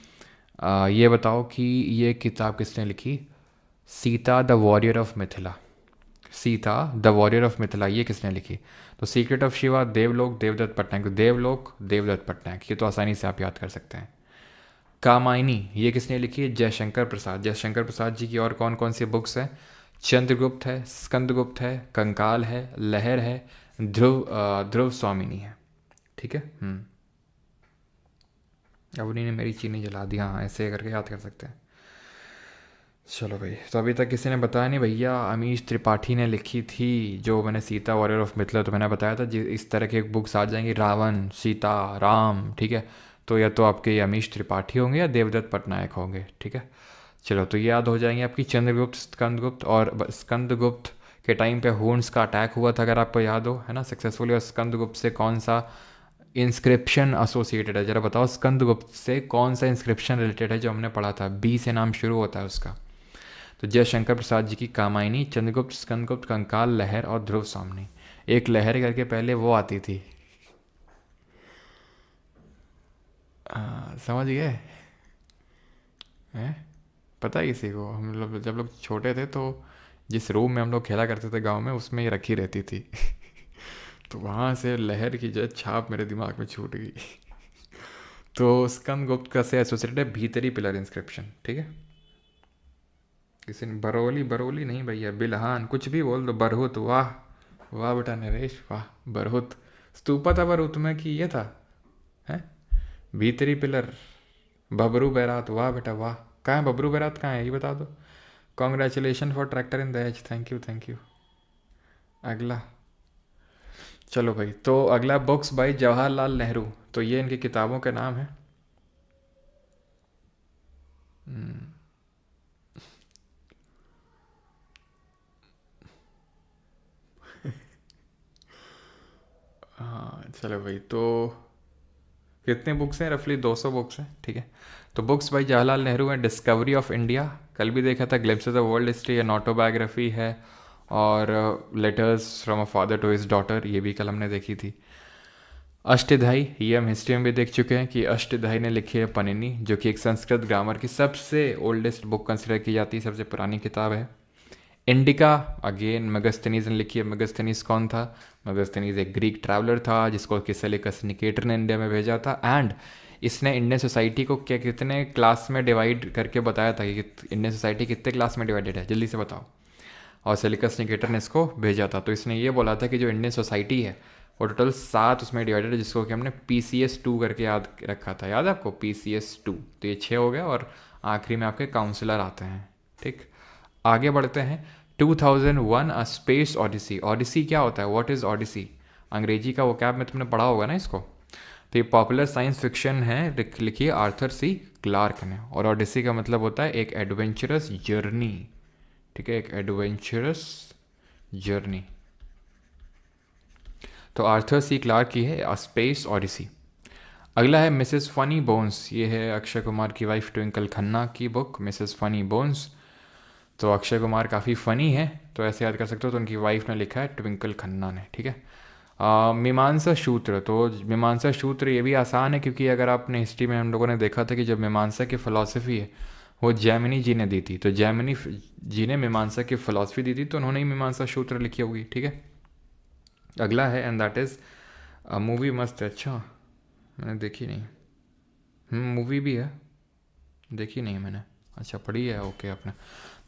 [SPEAKER 1] ये बताओ कि ये किताब किसने लिखी? Sita the warrior of Mithila, Sita the warrior of Mithila, ये किसने लिखी? तो सीक्रेट ऑफ शिवा, देवलोक, देवदत्त पटनायक, देवलोक देवदत्त पटनायक, ये तो आसानी से आप याद कर सकते हैं। कामायनी, ये किसने लिखी है? जयशंकर प्रसाद, जयशंकर प्रसाद जी की। और कौन कौन सी बुक्स हैं? चंद्रगुप्त है, स्कंदगुप्त है, कंकाल है, लहर है, ध्रुव स्वामिनी है, ठीक है। अब उन्हीं ने मेरी चीनी जला दी, हाँ, ऐसे करके याद कर सकते हैं। चलो भाई, तो अभी तक किसी ने बताया नहीं भैया। अमीश त्रिपाठी ने लिखी थी, जो मैंने सीता वॉरियर ऑफ मिथिला, तो मैंने बताया था इस तरह की बुक्स आ जाएंगी, रावण, सीता, राम, ठीक है। तो या तो आपके ये अमीश त्रिपाठी होंगे या देवदत्त पटनायक होंगे, ठीक है। चलो, तो ये याद हो जाएंगे आपकी, चंद्रगुप्त, स्कंदगुप्त। और स्कंदगुप्त के टाइम पे हून्स का अटैक हुआ था, अगर आपको याद हो, है ना, सक्सेसफुली। और स्कंदगुप्त से कौन सा इंस्क्रिप्शन एसोसिएटेड है, जरा बताओ, स्कंदगुप्त से कौन सा इंस्क्रिप्शन रिलेटेड है जो हमने पढ़ा था? बी से नाम शुरू होता है उसका। तो जयशंकर प्रसाद जी की कामायनी, चंद्रगुप्त, स्कंदगुप्त, कंकाल, लहर और ध्रुव सामनी। एक लहर करके पहले वो आती थी, समझ गए हैं? पता है किसी को? हम लोग जब लोग छोटे थे तो जिस रूम में हम लोग खेला करते थे गांव में, उसमें ये रखी रहती थी। तो वहाँ से लहर की जो छाप मेरे दिमाग में छूट गई। तो स्कंदगुप्त का से एसोसिएटेड है भीतरी पिलर इंस्क्रिप्शन, ठीक है। किसी ने बरौली, बरौली नहीं भैया, बिल्हान, कुछ भी बोल दो, बरहुत, वाह वाह बेटा नरेश, वाह, बरहुत। स्तूपा था बरहुत में कि ये था, है? भीतरी पिलर, बबरू बैरात, वाह बेटा वाह। कहाँ है बबरू बैरात, कहाँ है ये बता दो। कॉन्ग्रेचुलेशन फॉर ट्रैक्टर इन दहेज, थैंक यू थैंक यू। अगला, चलो भाई, तो अगला बुक्स बाई जवाहरलाल नेहरू, तो ये इनकी किताबों के नाम है। हाँ चलो भाई, तो कितने बुक्स हैं? रफली 200 बुक्स हैं, ठीक है। तो बुक्स बाई जवाहरलाल नेहरू हैं, डिस्कवरी ऑफ इंडिया, कल भी देखा था, glimpses of world history, an autobiography है, और letters from a father to his daughter, ये भी कल हमने देखी थी। अष्टधाई, ये हम हिस्ट्री में भी देख चुके हैं कि अष्टधाई ने लिखी है पनिनी, जो कि एक संस्कृत ग्रामर की सबसे ओल्डेस्ट बुक कंसिडर की जाती है, सबसे पुरानी किताब है। इंडिका, अगेन मेगास्थनीज ने लिखी है। मेगास्थनीज कौन था? मेगास्थनीज एक ग्रीक ट्रैवलर था जिसको किसेलिकस निकेटर ने इंडिया में भेजा था, एंड इसने इंडियन सोसाइटी को क्या कितने क्लास में डिवाइड करके बताया था कि इंडियन सोसाइटी कितने क्लास में डिवाइडेड है, जल्दी से बताओ। और सेलिकस निकेटर ने इसको भेजा था, तो इसने ये बोला था कि जो इंडियन सोसाइटी है वो टोटल 7 उसमें डिवाइडेड है, जिसको कि हमने PCS2 करके याद रखा था, याद है आपको PCS2? तो ये 6 हो गया, और आखिरी में आपके काउंसलर आते हैं, ठीक। आगे बढ़ते हैं। 2001 अ स्पेस ऑडिसी, ऑडिसी क्या होता है? What is Odyssey? अंग्रेजी का वोकैब में तुमने पढ़ा होगा ना इसको। तो ये पॉपुलर साइंस फिक्शन है, लिखी आर्थर सी क्लार्क ने, और ऑडिसी का मतलब होता है एक एडवेंचरस जर्नी, ठीक है, एक एडवेंचरस जर्नी। तो आर्थर सी क्लार्क की है स्पेस ऑडिसी। अगला है मिसेस फनी बोन्स, ये है अक्षय कुमार की वाइफ ट्विंकल खन्ना की बुक, मिसेस फनी बोन्स। तो अक्षय कुमार काफ़ी फ़नी है, तो ऐसे याद कर सकते हो, तो उनकी वाइफ ने लिखा है ट्विंकल खन्ना ने, ठीक है। मीमांसा सूत्र, तो मीमांसा सूत्र ये भी आसान है, क्योंकि अगर आपने हिस्ट्री में हम लोगों ने देखा था कि जब मीमांसा की फ़िलासफ़ी है वो जैमिनी जी ने दी थी, तो जैमिनी जी ने मीमांसा की फ़िलासफ़ी दी थी, तो उन्होंने ही मीमांसा सूत्र लिखी होगी, ठीक है। अगला है, एंड दैट इज़ मूवी मस्त है, अच्छा मैंने देखी नहीं। मूवी भी है, देखी नहीं मैंने, अच्छा पढ़ी है, ओके। आपने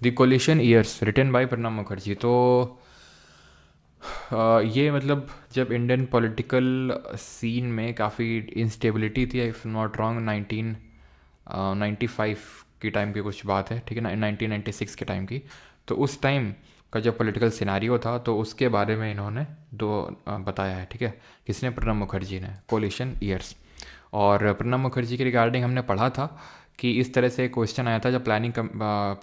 [SPEAKER 1] the coalition years, written by Pranab Mukherjee. तो ये मतलब जब इंडियन पॉलिटिकल सीन में काफ़ी इंस्टेबिलिटी थी, इफ़ नॉट रॉन्ग 1995 की टाइम की कुछ बात है, ठीक है ना, 1996 के टाइम की। तो उस टाइम का जो पॉलिटिकल सिनारियो था तो उसके बारे में इन्होंने बताया है, ठीक है। किसने? प्रणब मुखर्जी ने, कोलिशन ईयर्स। और प्रणब मुखर्जी के रिगार्डिंग हमने पढ़ा था कि इस तरह से क्वेश्चन आया था जब प्लानिंग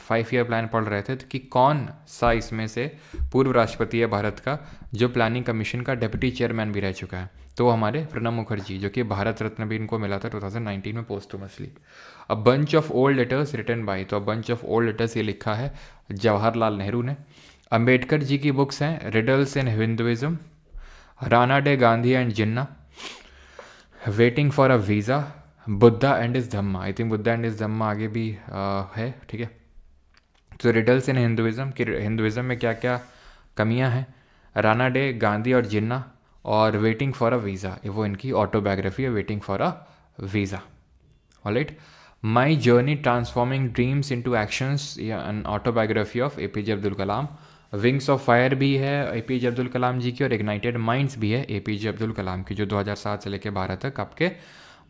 [SPEAKER 1] 5 ईयर प्लान पढ़ रहे थे, तो कि कौन सा इसमें से पूर्व राष्ट्रपति है भारत का जो प्लानिंग कमीशन का डेप्यूटी चेयरमैन भी रह चुका है। तो हमारे प्रणब मुखर्जी, जो कि भारत रत्न भी इनको मिला था 2019 में posthumously. A bunch of old letters written by, तो a bunch of old letters ये लिखा है जवाहरलाल नेहरू ने। अंबेडकर जी की बुक्स हैं riddles in Hinduism, Ranade Gandhi and Jinnah, waiting for a visa, Buddha and his Dhamma. I think Buddha and his Dhamma आगे भी है, ठीक है। तो रिडल्स इन हिंदुइज्म कि हिंदुइज्म में क्या क्या कमियां हैं, राना डे, गांधी और जिन्ना, और वेटिंग फॉर अ वीज़ा, वो इनकी ऑटोबायोग्राफी है, waiting for a visa. Alright. My journey transforming dreams into actions, an autobiography of APJ Abdul Kalam. Wings of fire भी है एपीजे अब्दुल कलाम जी की, और इग्नाइटेड माइंड्स भी है एपीजे अब्दुल कलाम की, जो 2007 से लेकर 12 तक आपके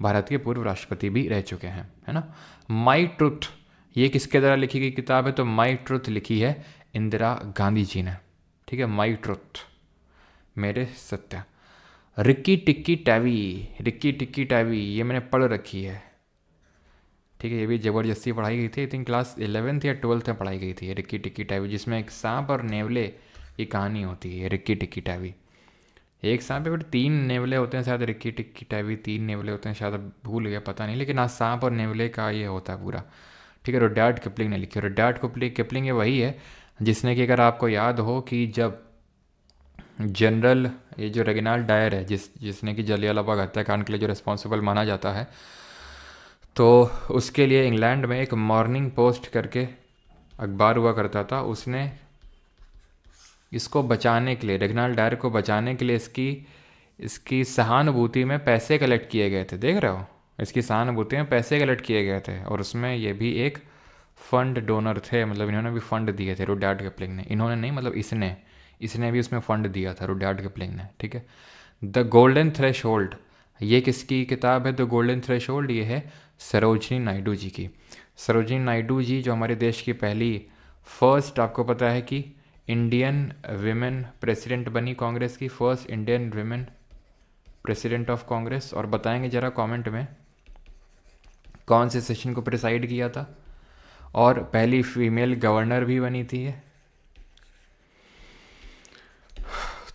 [SPEAKER 1] भारत के पूर्व राष्ट्रपति भी रह चुके हैं, है ना। माई ट्रुथ, ये किसके द्वारा लिखी गई किताब है? तो माई ट्रुथ लिखी है इंदिरा गांधी जी ने, ठीक है। माई ट्रुथ, मेरे सत्य। रिक्की टिक्की टैवी, रिक्की टिक्की टैवी ये मैंने पढ़ रखी है, ठीक है। ये भी ज़बरदस्ती पढ़ाई गई थी, आई थिंक क्लास 11th या 12th में पढ़ाई गई थी रिक्की टिक्की टैवी, जिसमें एक सांप और नेवले की कहानी होती है। रिक्की टिक्की टैवी, एक सांप है बट 3 नेवले होते हैं शायद, रिक्की टिक्की टैवी 3 नेवले होते हैं शायद, अब भूल गया पता नहीं, लेकिन आज सांप और नेवले का ये होता है पूरा, ठीक है। रुडयार्ड किपलिंग ने लिखी। रुडयार्ड किपलिंग ये वही है जिसने कि, अगर आपको याद हो कि जब जनरल ये जो रेगिनाल्ड डायर है, जिसने कि जलियांवाला बाग हत्याकांड के लिए जो रिस्पॉन्सिबल माना जाता है, तो उसके लिए इंग्लैंड में एक मॉर्निंग पोस्ट करके अखबार हुआ करता था, उसने इसको बचाने के लिए, रेगिनाल्ड डायर को बचाने के लिए इसकी सहानुभूति में पैसे कलेक्ट किए गए थे, देख रहे हो, इसकी सहानुभूति में पैसे कलेक्ट किए गए थे, और उसमें ये भी एक फंड डोनर थे, मतलब इन्होंने भी फंड दिए थे रुडयार्ड किपलिंग ने, इन्होंने नहीं मतलब इसने भी उसमें फंड दिया था रुडयार्ड किपलिंग ने, ठीक है। द गोल्डन थ्रेशोल्ड, ये किसकी किताब है? द गोल्डन थ्रेशोल्ड ये है सरोजनी नायडू जी की। सरोजनी नायडू जी जो हमारे देश की पहली फर्स्ट, आपको पता है कि इंडियन विमेन प्रेसिडेंट बनी कांग्रेस की, first Indian women president of Congress. और बताएंगे ज़रा कमेंट में कौन से सेशन को प्रिसाइड किया था, और पहली फीमेल गवर्नर भी बनी थी ये।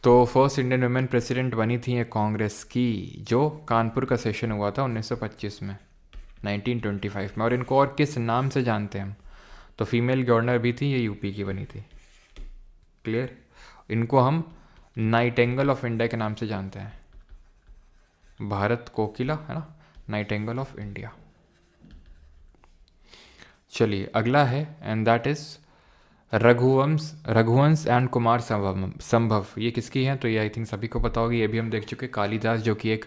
[SPEAKER 1] तो फर्स्ट इंडियन वुमेन प्रेसिडेंट बनी थी ये कांग्रेस की, जो कानपुर का सेशन हुआ था 1925 में, 1925 में। और इनको और किस नाम से जानते हैं हम? तो फीमेल गवर्नर भी थी, ये यूपी की बनी थी, क्लियर। इनको हम नाइटेंगल ऑफ इंडिया के नाम से जानते हैं, भारत कोकिला, है ना, नाइटेंगल ऑफ इंडिया। चलिए अगला है, and that is Raghuvansh and Kumar संभव। ये किसकी हैं? तो ये आई थिंक सभी को पता होगी, ये भी हम देख चुके। कालिदास जो कि एक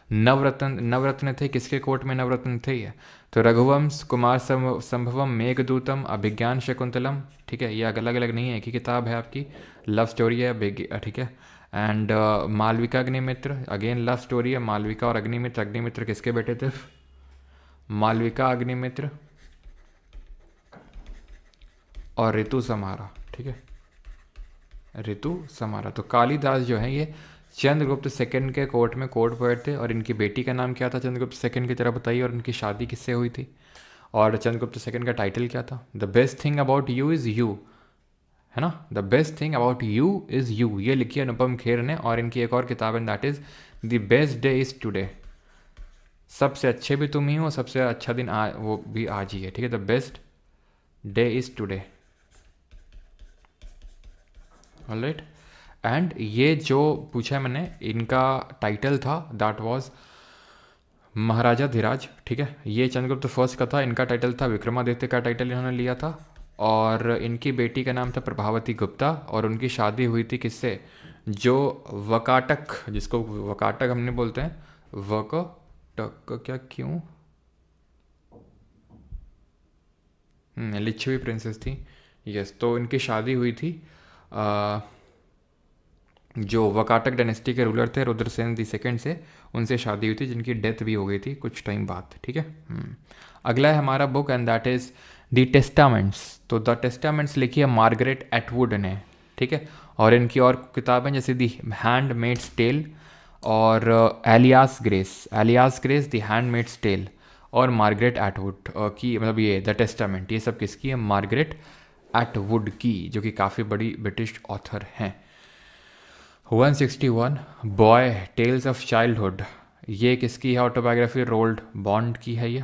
[SPEAKER 1] नवरत्न थे, किसके कोर्ट में नवरत्न थे ये? तो रघुवंश, कुमार संभवम, मेघदूतम, अभिज्ञान शकुंतलम, ठीक है। ये अलग अलग नहीं है, एक ही किताब है आपकी, लव स्टोरी है, ठीक है। And Malavika Agnimitra, again love story है, मालविका और अग्निमित्र। अग्निमित्र किसके बेटे थे? मालविका अग्निमित्र और ऋतु समारा, ठीक है, ऋतु समारा। तो कालिदास जो है ये चंद्रगुप्त सेकंड के कोर्ट में कोर्ट पोएट थे, और इनकी बेटी का नाम क्या था चंद्रगुप्त सेकंड की तरह बताइए, और इनकी शादी किससे हुई थी? और चंद्रगुप्त सेकंड का टाइटल क्या था? The best thing about you is you, है ना, the best thing about you is you, ये लिखी है अनुपम खेर ने। और इनकी एक और किताब है, that is the best day is today, सबसे अच्छे भी तुम ही हो, सबसे अच्छा दिन वो भी आज ही है, ठीक है। The best day is today, alright. And ये जो पूछा है मैंने, इनका टाइटल था दैट वाज महाराजा धीराज, ठीक है। ये चंद्रगुप्त फर्स्ट का था, इनका टाइटल था विक्रमादित्य का टाइटल इन्होंने लिया था। और इनकी बेटी का नाम था प्रभावती गुप्ता, और उनकी शादी हुई थी किससे? जो वकाटक, जिसको वकाटक हमने बोलते हैं, वकाटक क्या क्यों, लिच्छवी प्रिंसेस थी, यस। तो इनकी शादी हुई थी जो वकाटक डायनेस्टी के रूलर थे रुद्रसेन दी सेकंड से, उनसे शादी हुई थी, जिनकी डेथ भी हो गई थी कुछ टाइम बाद, ठीक है। अगला है हमारा book, and that is the testaments. तो द टेस्टामेंट्स लिखी है मार्गरेट एटवुड ने, ठीक है। और इनकी और किताबें जैसे दी हैंडमेड्स टेल और alias Grace the handmaid's tale और मार्गरेट एटवुड की, मतलब ये द टेस्टामेंट, ये सब किसकी है? मार्गरेट एटवुड की, जो कि काफ़ी बड़ी ब्रिटिश ऑथर हैं। 161 बॉय टेल्स ऑफ चाइल्डहुड, ये किसकी है ऑटोबायोग्राफी? रोल्ड बॉन्ड की है ये,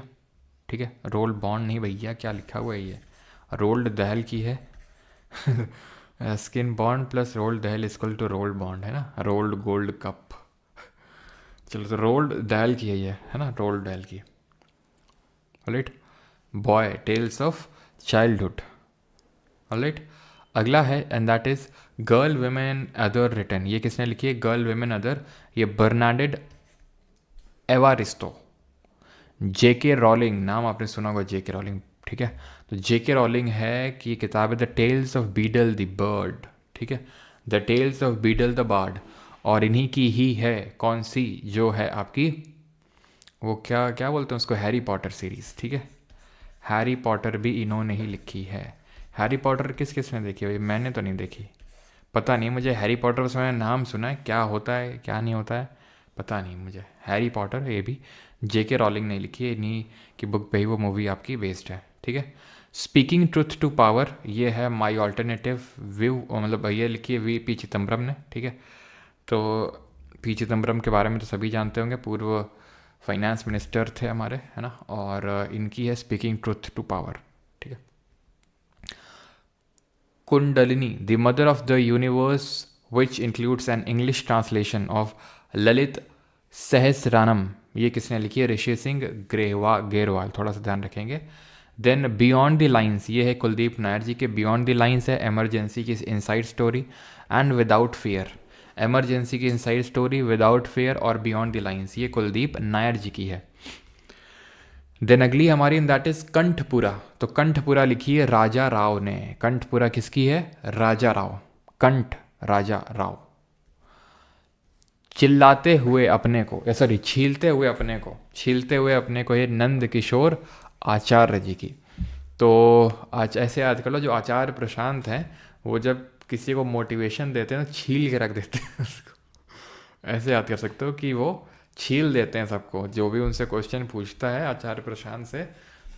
[SPEAKER 1] ठीक है। रोल्ड बॉन्ड नहीं भैया, क्या लिखा हुआ है ये? रोल्ड दहल की है। Skin Bond plus Roald Dahl equal to Roald Bond, है ना, रोल्ड गोल्ड कप। चलो, तो रोल्ड दहल की है ये, है ना, रोल्ड दहल की। Right, boy tales of childhood. Right, अगला है and that is girl women other return, ये किसने लिखी है? गर्ल विमेन अदर, ये बर्नाडेड एवारिस्टो। जेके रॉलिंग, नाम आपने सुना होगा जेके रॉलिंग, ठीक है। तो जेके रॉलिंग है कि किताब है the tales of Beedle the bard, ठीक है, the tales of Beedle the bard. और इन्हीं की ही है कौन सी? जो है आपकी वो क्या क्या बोलते हैं उसको, हैरी पॉटर सीरीज़, ठीक है। हैरी पॉटर भी इन्होंने ही लिखी है। हैरी पॉटर किस किस ने देखी भाई? मैंने तो नहीं देखी, पता नहीं मुझे। हैरी पॉटर बस मैंने नाम सुना है, क्या होता है क्या नहीं होता है पता नहीं मुझे। हैरी पॉटर ये भी जेके रॉलिंग ने लिखी है, इन्हीं की बुक पे ही वो मूवी आपकी बेस्ड है, ठीक है। स्पीकिंग ट्रुथ टू पावर, ये है माई ऑल्टरनेटिव व्यू, मतलब ये लिखी है वी पी चिदम्बरम ने, ठीक है। तो पी चिदम्बरम के बारे में तो सभी जानते होंगे, पूर्व फाइनेंस मिनिस्टर थे हमारे, है ना। और इनकी है स्पीकिंग ट्रुथ टू पावर, ठीक है। Kundalini the mother of the universe which includes an English translation of Lalit Sahasranam, ये किसने लिखी है? ऋषि सिंह गेरवाल, थोड़ा सा ध्यान रखेंगे। देन बियॉन्ड द लाइन्स, ये है कुलदीप नायर जी के बियॉन्ड द लाइन्स है इमरजेंसी की inside story and without fear. Emergency की इनसाइड स्टोरी, विदाउट फियर और बियॉन्ड द लाइन्स, ये कुलदीप नायर जी की है। देन अगली हमारी इन दैट इज कंठपुरा, तो कंठपुरा लिखी है राजा राव ने। कंठपुरा किसकी है? राजा राव, कंठ राजा राव। चिल्लाते हुए अपने को, सॉरी छीलते हुए अपने को, ये नंद किशोर आचार्य जी की। तो आज ऐसे याद कर लो, जो आचार्य प्रशांत हैं वो जब किसी को मोटिवेशन देते हैं ना, छील के रख देते हैं उसको। ऐसे याद कर सकते हो कि वो छील देते हैं सबको, जो भी उनसे क्वेश्चन पूछता है आचार्य प्रशांत से,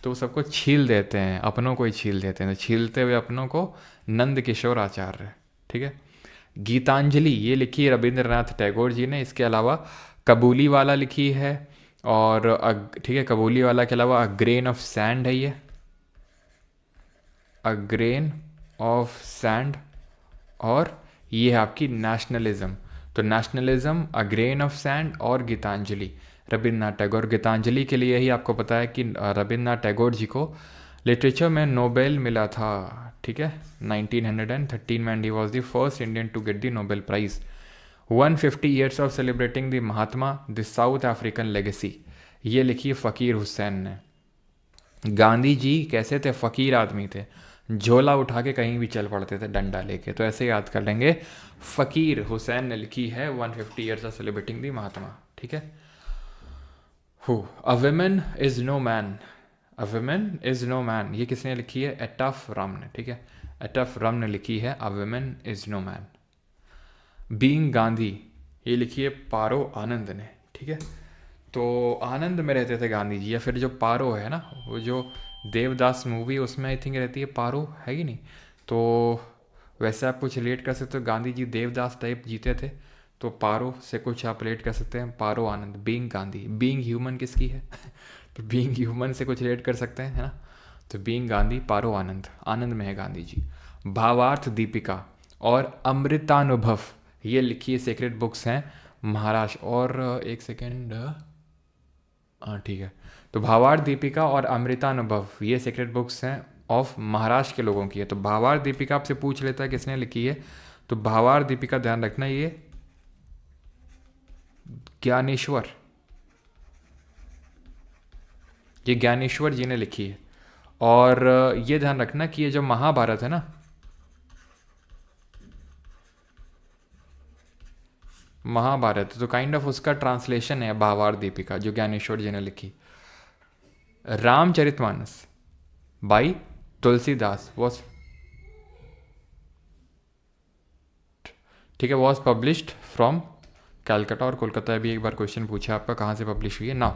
[SPEAKER 1] तो सबको छील देते हैं, अपनों को ही छील देते हैं। तो छीलते हुए अपनों को नंद किशोर आचार्य, ठीक है। गीतांजलि, ये लिखी है रविंद्रनाथ टैगोर जी ने। इसके अलावा कबूली वाला लिखी है, और ठीक है, कबूली वाला के अलावा अ ग्रेन ऑफ सैंड है ये, अ ग्रेन ऑफ सैंड। और ये है आपकी नेशनलिज्म, तो nationalism, a grain of sand और गीतांजलि, रविन्द्रनाथ टैगोर। गीतांजलि के लिए ही आपको पता है कि रविन्द्रनाथ टैगोर जी को लिटरेचर में नोबेल मिला था, ठीक है, 1913 में, and he was the first Indian to get the Nobel prize. 150 years of celebrating the Mahatma the South African legacy, ये लिखी फ़कीर हुसैन ने। गांधी जी कैसे थे? फ़कीर आदमी थे, झोला उठा के कहीं भी चल पड़ते थे डंडा लेके, तो ऐसे याद कर लेंगे। फ़कीर हुसैन ने लिखी है 150 years of celebrating the Mahatma, ठीक है। Who a woman is no man, a woman is no man, ये किसने लिखी है? एटफ रम ने, ठीक है। एटफ रम ने लिखी है a woman is no man. Being Gandhi, ये लिखी है पारो आनंद ने, ठीक है। तो आनंद में रहते थे गांधी जी, या फिर जो पारो है ना, वो जो देवदास मूवी उसमें आई थिंक रहती है पारो, है कि नहीं? तो वैसे आप कुछ रिलेट कर सकते हो, गांधी जी देवदास टाइप जीते थे, तो पारो से कुछ आप रिलेट कर सकते हैं। पारो आनंद, बीइंग गांधी, बीइंग ह्यूमन किसकी है? तो बीइंग ह्यूमन से कुछ रिलेट कर सकते हैं, है ना। तो बीइंग गांधी, पारो आनंद, आनंद में है गांधी जी। भावार्थ दीपिका और अमृतानुभव, ये लिखी है सेक्रेट बुक्स हैं महाराष्ट्र। और एक सेकेंड, हाँ ठीक है। तो भावार्थ दीपिका और अमृतानुभव, ये सेक्रेट बुक्स हैं ऑफ महाराष्ट्र के लोगों की है। तो भावार्थ दीपिका आपसे पूछ लेता है किसने लिखी है, तो भावार्थ दीपिका ध्यान रखना, ये ज्ञानेश्वर, ये ज्ञानेश्वर जी ने लिखी है। और ये ध्यान रखना कि ये जो महाभारत है ना, महाभारत, तो काइंड ऑफ उसका ट्रांसलेशन है भावार्थ दीपिका, जो ज्ञानेश्वर जी ने लिखी। रामचरितमानस बाई तुलसीदास वॉज, ठीक है, वॉज पब्लिश्ड फ्रॉम कैलकाटा, और कोलकाता भी एक बार क्वेश्चन पूछा आपका कहाँ से पब्लिश हुई है ना।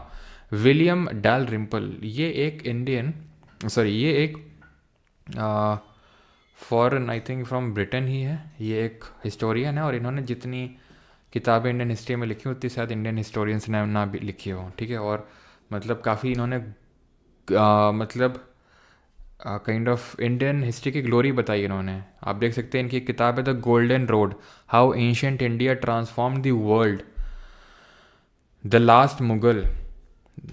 [SPEAKER 1] विलियम डैल रिम्पल, ये एक इंडियन, सॉरी ये एक foreign, I think from Britain ही है, ये एक हिस्टोरियन है, और इन्होंने जितनी किताबें इंडियन हिस्ट्री में लिखी उतनी शायद इंडियन हिस्टोरियंस ने ना भी लिखी हो, ठीक है। और मतलब काफ़ी इन्होंने मतलब काइंड ऑफ इंडियन हिस्ट्री की ग्लोरी बताई इन्होंने। आप देख सकते हैं इनकी किताब है the golden road, how ancient India transform the world, the last Mughal,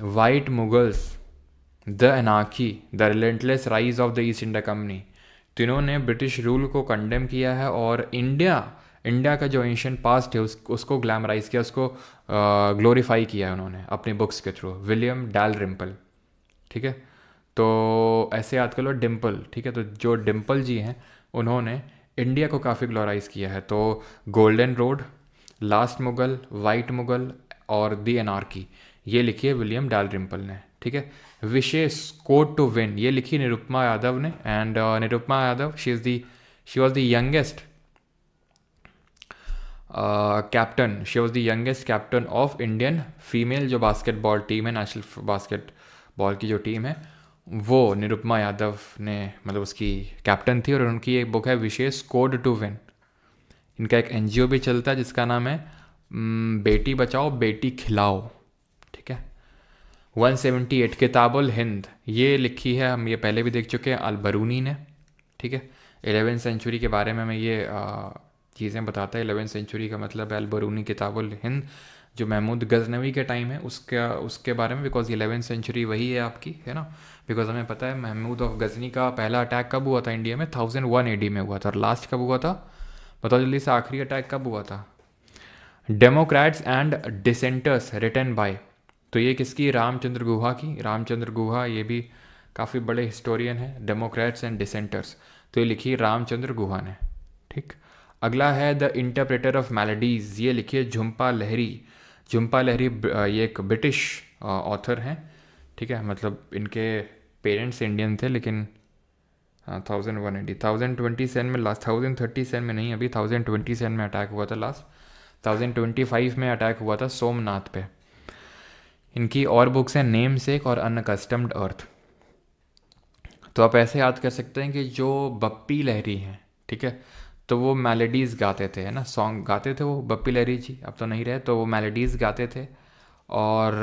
[SPEAKER 1] white Mughals, the अनाकी, the relentless rise of the East India Company. तो इन्होंने ब्रिटिश रूल को कंडेम किया है, और इंडिया का जो एंशियंट पास्ट है उसको ग्लैमराइज किया, उसको ग्लोरीफाई किया है उन्होंने अपनी बुक्स के थ्रू। विलियम डैल रिम्पल, ठीक है। तो ऐसे याद कर लो डिम्पल, ठीक है। तो जो डिम्पल जी हैं उन्होंने इंडिया को काफ़ी ग्लोराइज किया है। तो golden road, last Mughal, white Mughal और दी एनार्की, ये लिखी है विलियम डैल रिम्पल ने, ठीक है। विशेष कोड टू विन, ये लिखी निरुपमा यादव ने, and Nirupama Yadav she was the youngest captain, she was the youngest captain of Indian female जो बास्केटबॉल टीम है, नेशनल बास्केटबॉल की जो टीम है, वो निरुपमा यादव ने मतलब उसकी कैप्टन थी। और उनकी एक बुक है विशेष कोड टू विन। इनका एक एनजीओ भी चलता है जिसका नाम है बेटी बचाओ बेटी खिलाओ, ठीक है। 178 किताबुल हिंद, ये लिखी है, हम ये पहले भी देख चुके हैं, अलबरूनी ने, ठीक है। 11वीं सेंचुरी के बारे में मैं ये चीज़ें बताता है। 11वीं सेंचुरी का मतलब है अलबरूनी किताबुल हिंद, जो महमूद गजनवी के टाइम है उसके बारे में, बिकॉज 11वीं सेंचुरी वही है आपकी, है ना। बिकॉज हमें पता है महमूद ऑफ गजनी का पहला अटैक कब हुआ था इंडिया में, 1001 AD में हुआ था, और लास्ट कब हुआ था बताओ जल्दी से, आखिरी अटैक कब हुआ था। Democrats and dissenters written by, तो ये किसकी, रामचंद्र गुहा की। रामचंद्र गुहा ये भी काफ़ी बड़े हिस्टोरियन हैं। डेमोक्रेट्स एंड डिसेंटर्स, तो ये लिखी रामचंद्र गुहा ने, ठीक। अगला है द इंटरप्रेटर ऑफ मेलोडीज, ये लिखी है झुम्पा लहरी। झुम्पा लहरी ये एक ब्रिटिश ऑथर हैं, ठीक है। मतलब इनके पेरेंट्स इंडियन थे, लेकिन 1180 1027 में लास्ट, 1037 में नहीं, अभी 1027 में अटैक हुआ था लास्ट। 1025 में अटैक हुआ था सोमनाथ पे। इनकी और बुक्स हैं नेम सेक और अनकस्टम्ड अर्थ। तो आप ऐसे याद कर सकते हैं कि जो बप्पी लहरी हैं, ठीक है, तो वो मेलोडीज़ गाते थे, है ना, सॉन्ग गाते थे वो बप्पी लहरी जी, अब तो नहीं रहे, तो वो मेलोडीज़ गाते थे। और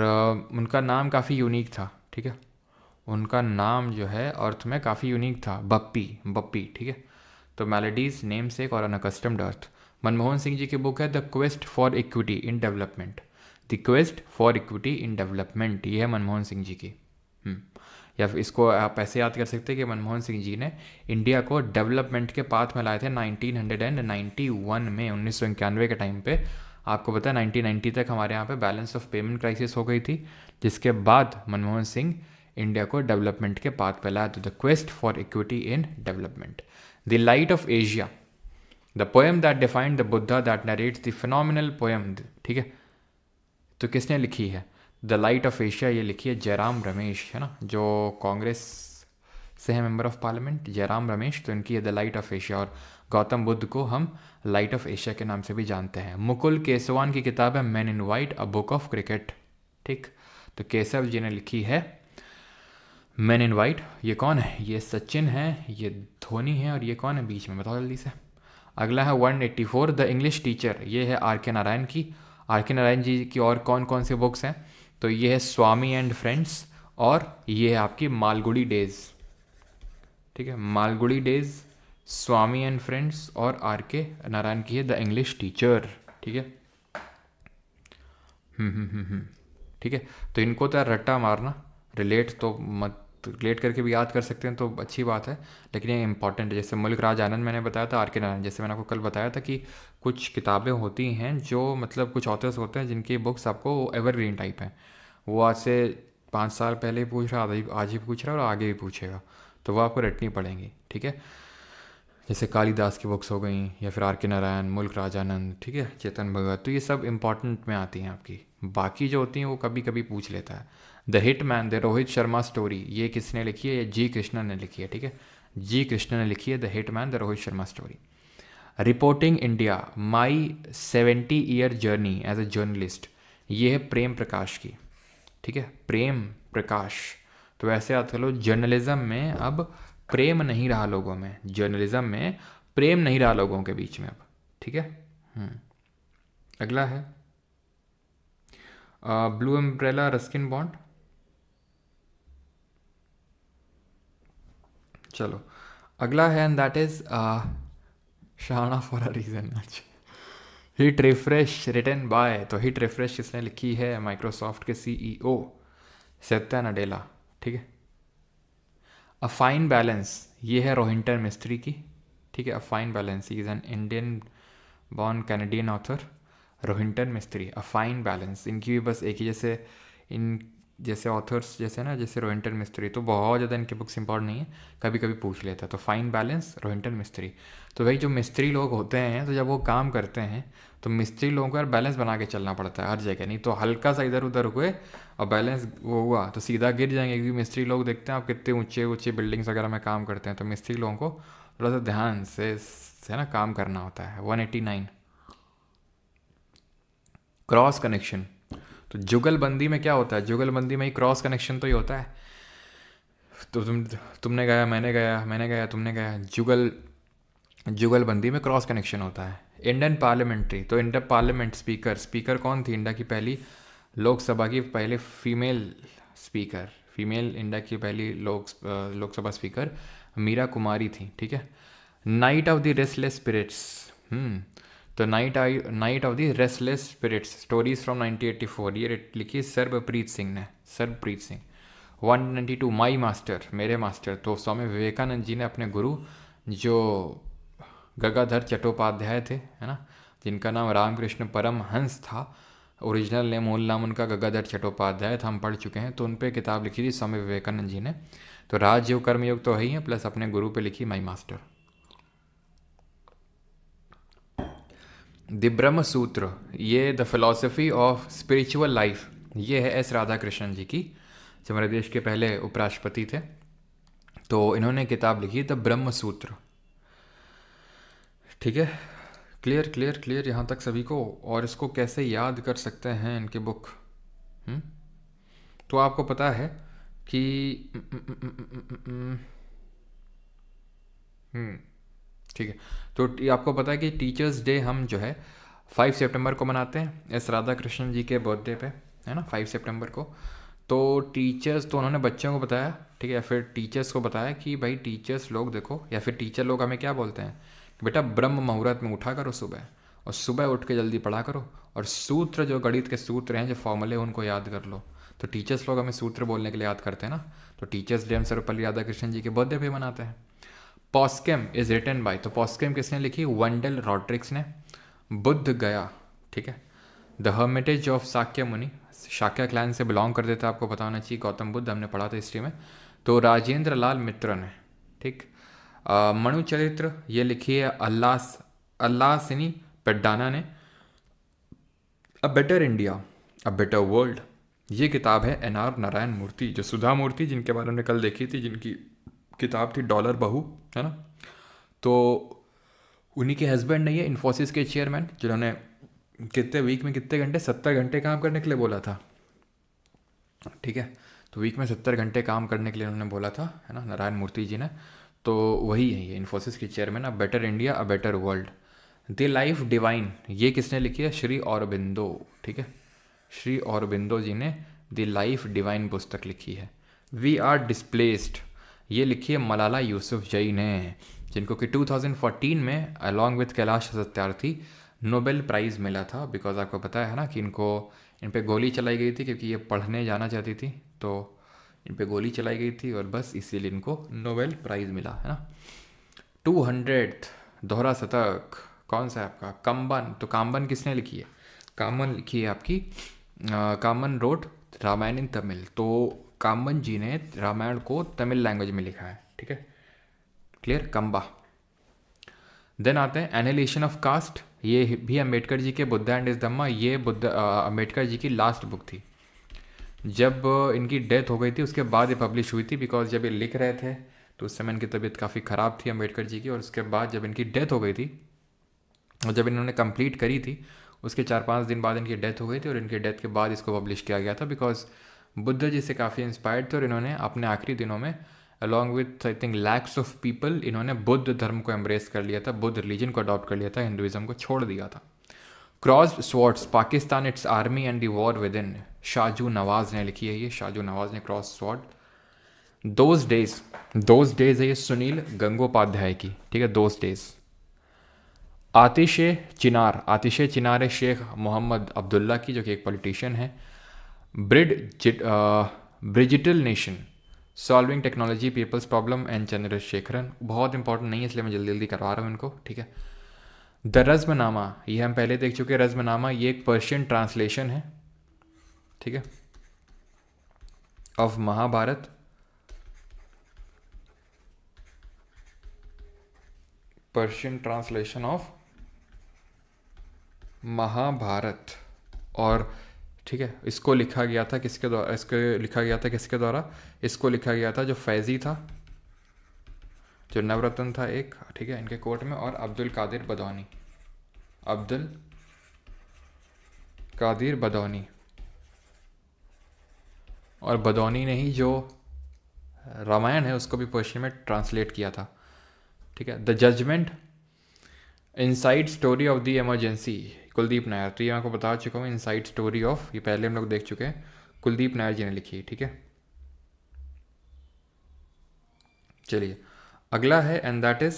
[SPEAKER 1] उनका नाम काफ़ी यूनिक था, ठीक है। उनका नाम जो है अर्थ में काफ़ी यूनिक था, बप्पी बप्पी, ठीक है। तो मेलोडीज़, नेम सेक और अनकस्टम्ड अर्थ। मनमोहन सिंह जी की बुक है the quest for equity in development, the quest for equity in development, ये है मनमोहन सिंह जी की। या फिर इसको आप ऐसे याद कर सकते हैं कि मनमोहन सिंह जी ने इंडिया को डेवलपमेंट के पाथ में लाए थे 1991 में, 1991 के टाइम पे। आपको पता है 1990 तक हमारे यहाँ पे बैलेंस ऑफ पेमेंट क्राइसिस हो गई थी, जिसके बाद मनमोहन सिंह इंडिया को डेवलपमेंट के पाथ पे लाया। तो the quest for equity in development, the light of Asia, the poem that defined the Buddha that narrates the phenomenal poem, ठीक है। तो किसने लिखी है द लाइट ऑफ एशिया, ये लिखी है जयराम रमेश, है ना, जो कांग्रेस से है member of parliament, Jairam Ramesh. तो इनकी है द लाइट ऑफ एशिया, और गौतम बुद्ध को हम लाइट ऑफ एशिया के नाम से भी जानते हैं। मुकुल केसवान की किताब है man in white a book of cricket, ठीक। तो केशव जी ने लिखी है मैन इन वाइट। ये कौन है, ये सचिन है, ये धोनी है, और ये कौन है बीच में बताओ जल्दी से। अगला है 184 द इंग्लिश टीचर, ये है आर के नारायण की। आर के नारायण जी की और कौन कौन सी बुक्स हैं, तो ये है स्वामी एंड फ्रेंड्स, और ये है आपकी मालगुडी डेज, ठीक है। Malgudi days, Swami and friends, और आर के नारायण की है द इंग्लिश टीचर, ठीक है। ठीक है। तो इनको तो रट्टा मारना, रिलेट तो मत, रिलेट करके भी याद कर सकते हैं तो अच्छी बात है, लेकिन ये इंपॉर्टेंट है। जैसे मुल्क राज आनंद मैंने बताया था, आर के नारायण, जैसे मैंने आपको कल बताया था कि कुछ किताबें होती हैं जो मतलब कुछ ऑथर्स होते हैं जिनकी बुक्स आपको एवरग्रीन टाइप हैं, वो आज से 5 साल पहले ही पूछ रहा, आज ही पूछ रहा है और आगे भी पूछेगा, तो वो आपको रटनी पड़ेंगी, ठीक है। जैसे कालिदास की बुक्स हो गई, या फिर आर के नारायण, मुल्क राजानंद, ठीक है, चेतन भगत, तो ये सब इंपॉर्टेंट में आती हैं आपकी। बाकी जो होती हैं वो कभी कभी पूछ लेता है। The hit man, the Rohit Sharma story, ये किसने लिखी है, ये जी कृष्णन ने लिखी है, ठीक है। जी कृष्णन ने लिखी है the hit man the Rohit Sharma story. Reporting India my 70 year journey as a journalist, ये है प्रेम प्रकाश की, ठीक है, प्रेम प्रकाश। तो वैसे याद कर लो, जर्नलिज्म में अब प्रेम नहीं रहा लोगों में, जर्नलिज्म में प्रेम नहीं रहा लोगों के बीच में अब, ठीक है। अगला है ब्लू अम्ब्रेला रस्किन बॉन्ड। चलो अगला है, एंड दैट इज शाना for a reason. Hit refresh written by, तो हिट रिफ्रेश किसने लिखी है? माइक्रोसॉफ्ट के सीईओ सत्या नडेला, ठीक है। अ फाइन बैलेंस, ये है रोहिंटन मिस्त्री की, ठीक है। A fine balance, he is an Indian born Canadian author Rohinton Mistry. A fine balance, इनकी भी बस एक ही जैसे, इन जैसे ऑथर्स जैसे ना, जैसे रोहिंटन मिस्त्री, तो बहुत ज़्यादा इनकी बुक्स इंपॉर्टेंट नहीं है, कभी कभी पूछ लेता है। तो फाइन बैलेंस रोहिंटन मिस्त्री। तो भाई जो मिस्त्री लोग होते हैं, तो जब वो काम करते हैं तो मिस्त्री लोगों को यार बैलेंस बना के चलना पड़ता है हर जगह, नहीं तो हल्का सा इधर उधर हुए और बैलेंस वो हुआ तो सीधा गिर जाएंगे। क्योंकि मिस्त्री लोग देखते हैं आप कितने ऊंचे ऊंचे बिल्डिंग्स वगैरह में काम करते हैं, तो मिस्त्री लोगों को थोड़ा सा ध्यान से ना काम करना होता है। 189 क्रॉस कनेक्शन। तो जुगलबंदी में क्या होता है? जुगलबंदी में ही क्रॉस कनेक्शन तो ही होता है। तो तुमने गाया, मैंने गाया, मैंने गाया, तुमने गाया, जुगलबंदी में क्रॉस कनेक्शन होता है। इंडियन पार्लियामेंट्री, तो इंडियन पार्लियामेंट स्पीकर, स्पीकर कौन थी? इंडिया की पहली लोकसभा की पहले फीमेल स्पीकर, फीमेल इंडिया की पहली लोकसभा स्पीकर मीरा कुमारी थी, ठीक है। Night of the restless spirits, तो night of the restless spirits stories from 1984, ये लिखी सर्वप्रीत सिंह ने, सर्वप्रीत सिंह। 192 माई मास्टर, मेरे मास्टर, तो स्वामी विवेकानंद जी ने अपने गुरु जो गंगाधर चट्टोपाध्याय थे, है ना, जिनका नाम रामकृष्ण परमहंस था, ओरिजिनल नेम मूल नाम उनका गंगाधर चट्टोपाध्याय था, हम पढ़ चुके हैं। तो उन पे किताब लिखी थी स्वामी विवेकानंद जी ने। तो राजयोग कर्मयोग तो है ही है, प्लस अपने गुरु पे लिखी माई मास्टर। द ब्रह्म सूत्र, ये the philosophy of spiritual life, ये है एस राधाकृष्णन जी की, जो हमारे देश के पहले उपराष्ट्रपति थे। तो इन्होंने किताब लिखी द ब्रह्म सूत्र, ठीक है। क्लियर क्लियर क्लियर यहाँ तक सभी को। और इसको कैसे याद कर सकते हैं इनकी बुक? तो आपको पता है कि ठीक है, तो आपको पता है कि टीचर्स डे हम जो है 5 सितंबर को मनाते हैं, एस राधा कृष्णन जी के बर्थडे पे, है ना, 5 सितंबर को। तो टीचर्स, तो उन्होंने बच्चों को बताया, ठीक है, या फिर टीचर्स को बताया कि भाई टीचर्स लोग देखो, या फिर टीचर लोग हमें क्या बोलते हैं कि बेटा ब्रह्म मुहूर्त में उठा करो सुबह, और सुबह उठ के जल्दी पढ़ा करो, और सूत्र जो गणित के सूत्र हैं, जो फॉर्मूले उनको याद कर लो। तो टीचर्स लोग हमें सूत्र बोलने के लिए याद करते हैं ना। तो टीचर्स डे हम सर्वपल्ली राधाकृष्णन जी के बर्थडे पे मनाते हैं। पॉस्केम इज रिटन बाय, तो पॉस्केम किसने लिखी? वेंडल रॉड्रिक्स ने। बुद्ध गया, ठीक है, द हर्मिटेज ऑफ शाक्य मुनि, शाक्य क्लैन से बिलोंग कर देता है, आपको पता होना चाहिए, गौतम बुद्ध, हमने पढ़ा था हिस्ट्री में। तो राजेंद्र लाल मित्र ने, ठीक। मनु चरित्र, ये लिखी है अल्लासिनी पेड्डाना ने। A better India a better world, ये किताब है एन.आर. नारायण मूर्ति, जो सुधा मूर्ति जिनके बारे में कल देखी थी, जिनकी किताब थी डॉलर बहू, है ना। तो उन्हीं के हस्बैंड नहीं है, इन्फोसिस के चेयरमैन, जिन्होंने कितने वीक में कितने घंटे, 70 घंटे काम करने के लिए बोला था, ठीक है। तो वीक में 70 घंटे काम करने के लिए उन्होंने बोला था, है ना, नारायण मूर्ति जी ने। तो वही है ये इन्फोसिस की chairman. A better India a better world. The life divine, ये किसने लिखी है? श्री औरबिंदो, ठीक है, श्री औरबिंदो जी ने द लाइफ डिवाइन पुस्तक लिखी है। वी आर डिस्प्लेस्ड, ये लिखी है मलाला यूसुफजई ने, जिनको कि 2014 में along with Kailash Satyarthi Nobel prize मिला था। बिकॉज आपको पता है ना कि इन पे गोली चलाई गई थी, क्योंकि ये पढ़ने जाना चाहती थी, तो इन पे गोली चलाई गई थी, और बस इसीलिए इनको नोबेल प्राइज़ मिला, है ना। 200 दोहरा शतक कौन सा है आपका? काम्बन, तो काम्बन किसने लिखी है? काम्बन लिखी है आपकी काम्बन रोट रामायण इन तमिल, तो काम्बन जी ने रामायण को तमिल लैंग्वेज में लिखा है, ठीक है, क्लियर, कंबा। देन आते हैं एनिलेशन ऑफ कास्ट, ये भी अम्बेडकर जी के बुद्धा एंड इस धम्मा, ये अम्बेडकर जी की लास्ट बुक थी। जब इनकी डेथ हो गई थी उसके बाद ये पब्लिश हुई थी, बिकॉज जब ये लिख रहे थे तो उस समय इनकी तबीयत काफ़ी ख़राब थी अम्बेडकर जी की, और उसके बाद जब इनकी डेथ हो गई थी और जब इन्होंने कंप्लीट करी थी उसके 4-5 दिन बाद इनकी डेथ हो गई थी, और इनकी डेथ के बाद इसको पब्लिश किया गया था, बिकॉज बुद्ध जी से काफ़ी इंस्पायर्ड थे और इन्होंने अपने आखिरी दिनों में along with I think lakhs of people इन्होंने बुद्ध धर्म को एम्ब्रेस कर लिया था, बुद्ध रिलीजन को अडॉप्ट कर लिया था, हिंदुज़म को छोड़ दिया था। Crossed swords Pakistan it's army and the war with in, Shaju Nawaz ने लिखी है ये, शाजू नवाज ने क्रॉस स्वॉर्ड। दोज डेज है ये सुनील गंगोपाध्याय की, ठीक है, दोज डेज। आतिश चिनार है शेख मोहम्मद अब्दुल्ला की, जो कि एक पॉलिटिशियन है। Bridgital nation solving technology peoples problem and Chandrasekaran, बहुत इंपॉर्टेंट नहीं है इसलिए मैं जल्दी जल्दी करवा रहा हूँ इनको, ठीक है। द रज़्मनामा, ये हम पहले देख चुके हैं, रज़्मनामा ये एक पर्शियन ट्रांसलेशन है, ठीक है, of Mahabharata. Persian translation of Mahabharata, और ठीक है, इसको लिखा गया था किसके द्वारा, इसको लिखा गया था जो फैज़ी था, जो नवरत्न था एक, ठीक है, इनके कोर्ट में, और अब्दुल कादिर बदौनी, और बदौनी ने ही जो रामायण है उसको भी पर्शियन में ट्रांसलेट किया था, ठीक है। The judgement inside story of the emergency, Kuldip Nayar, तो ये मैं आपको बता चुका हूँ, इनसाइड स्टोरी ऑफ, ये पहले हम लोग देख चुके हैं, कुलदीप नायर जी ने लिखी है, ठीक है। चलिए अगला है, and that is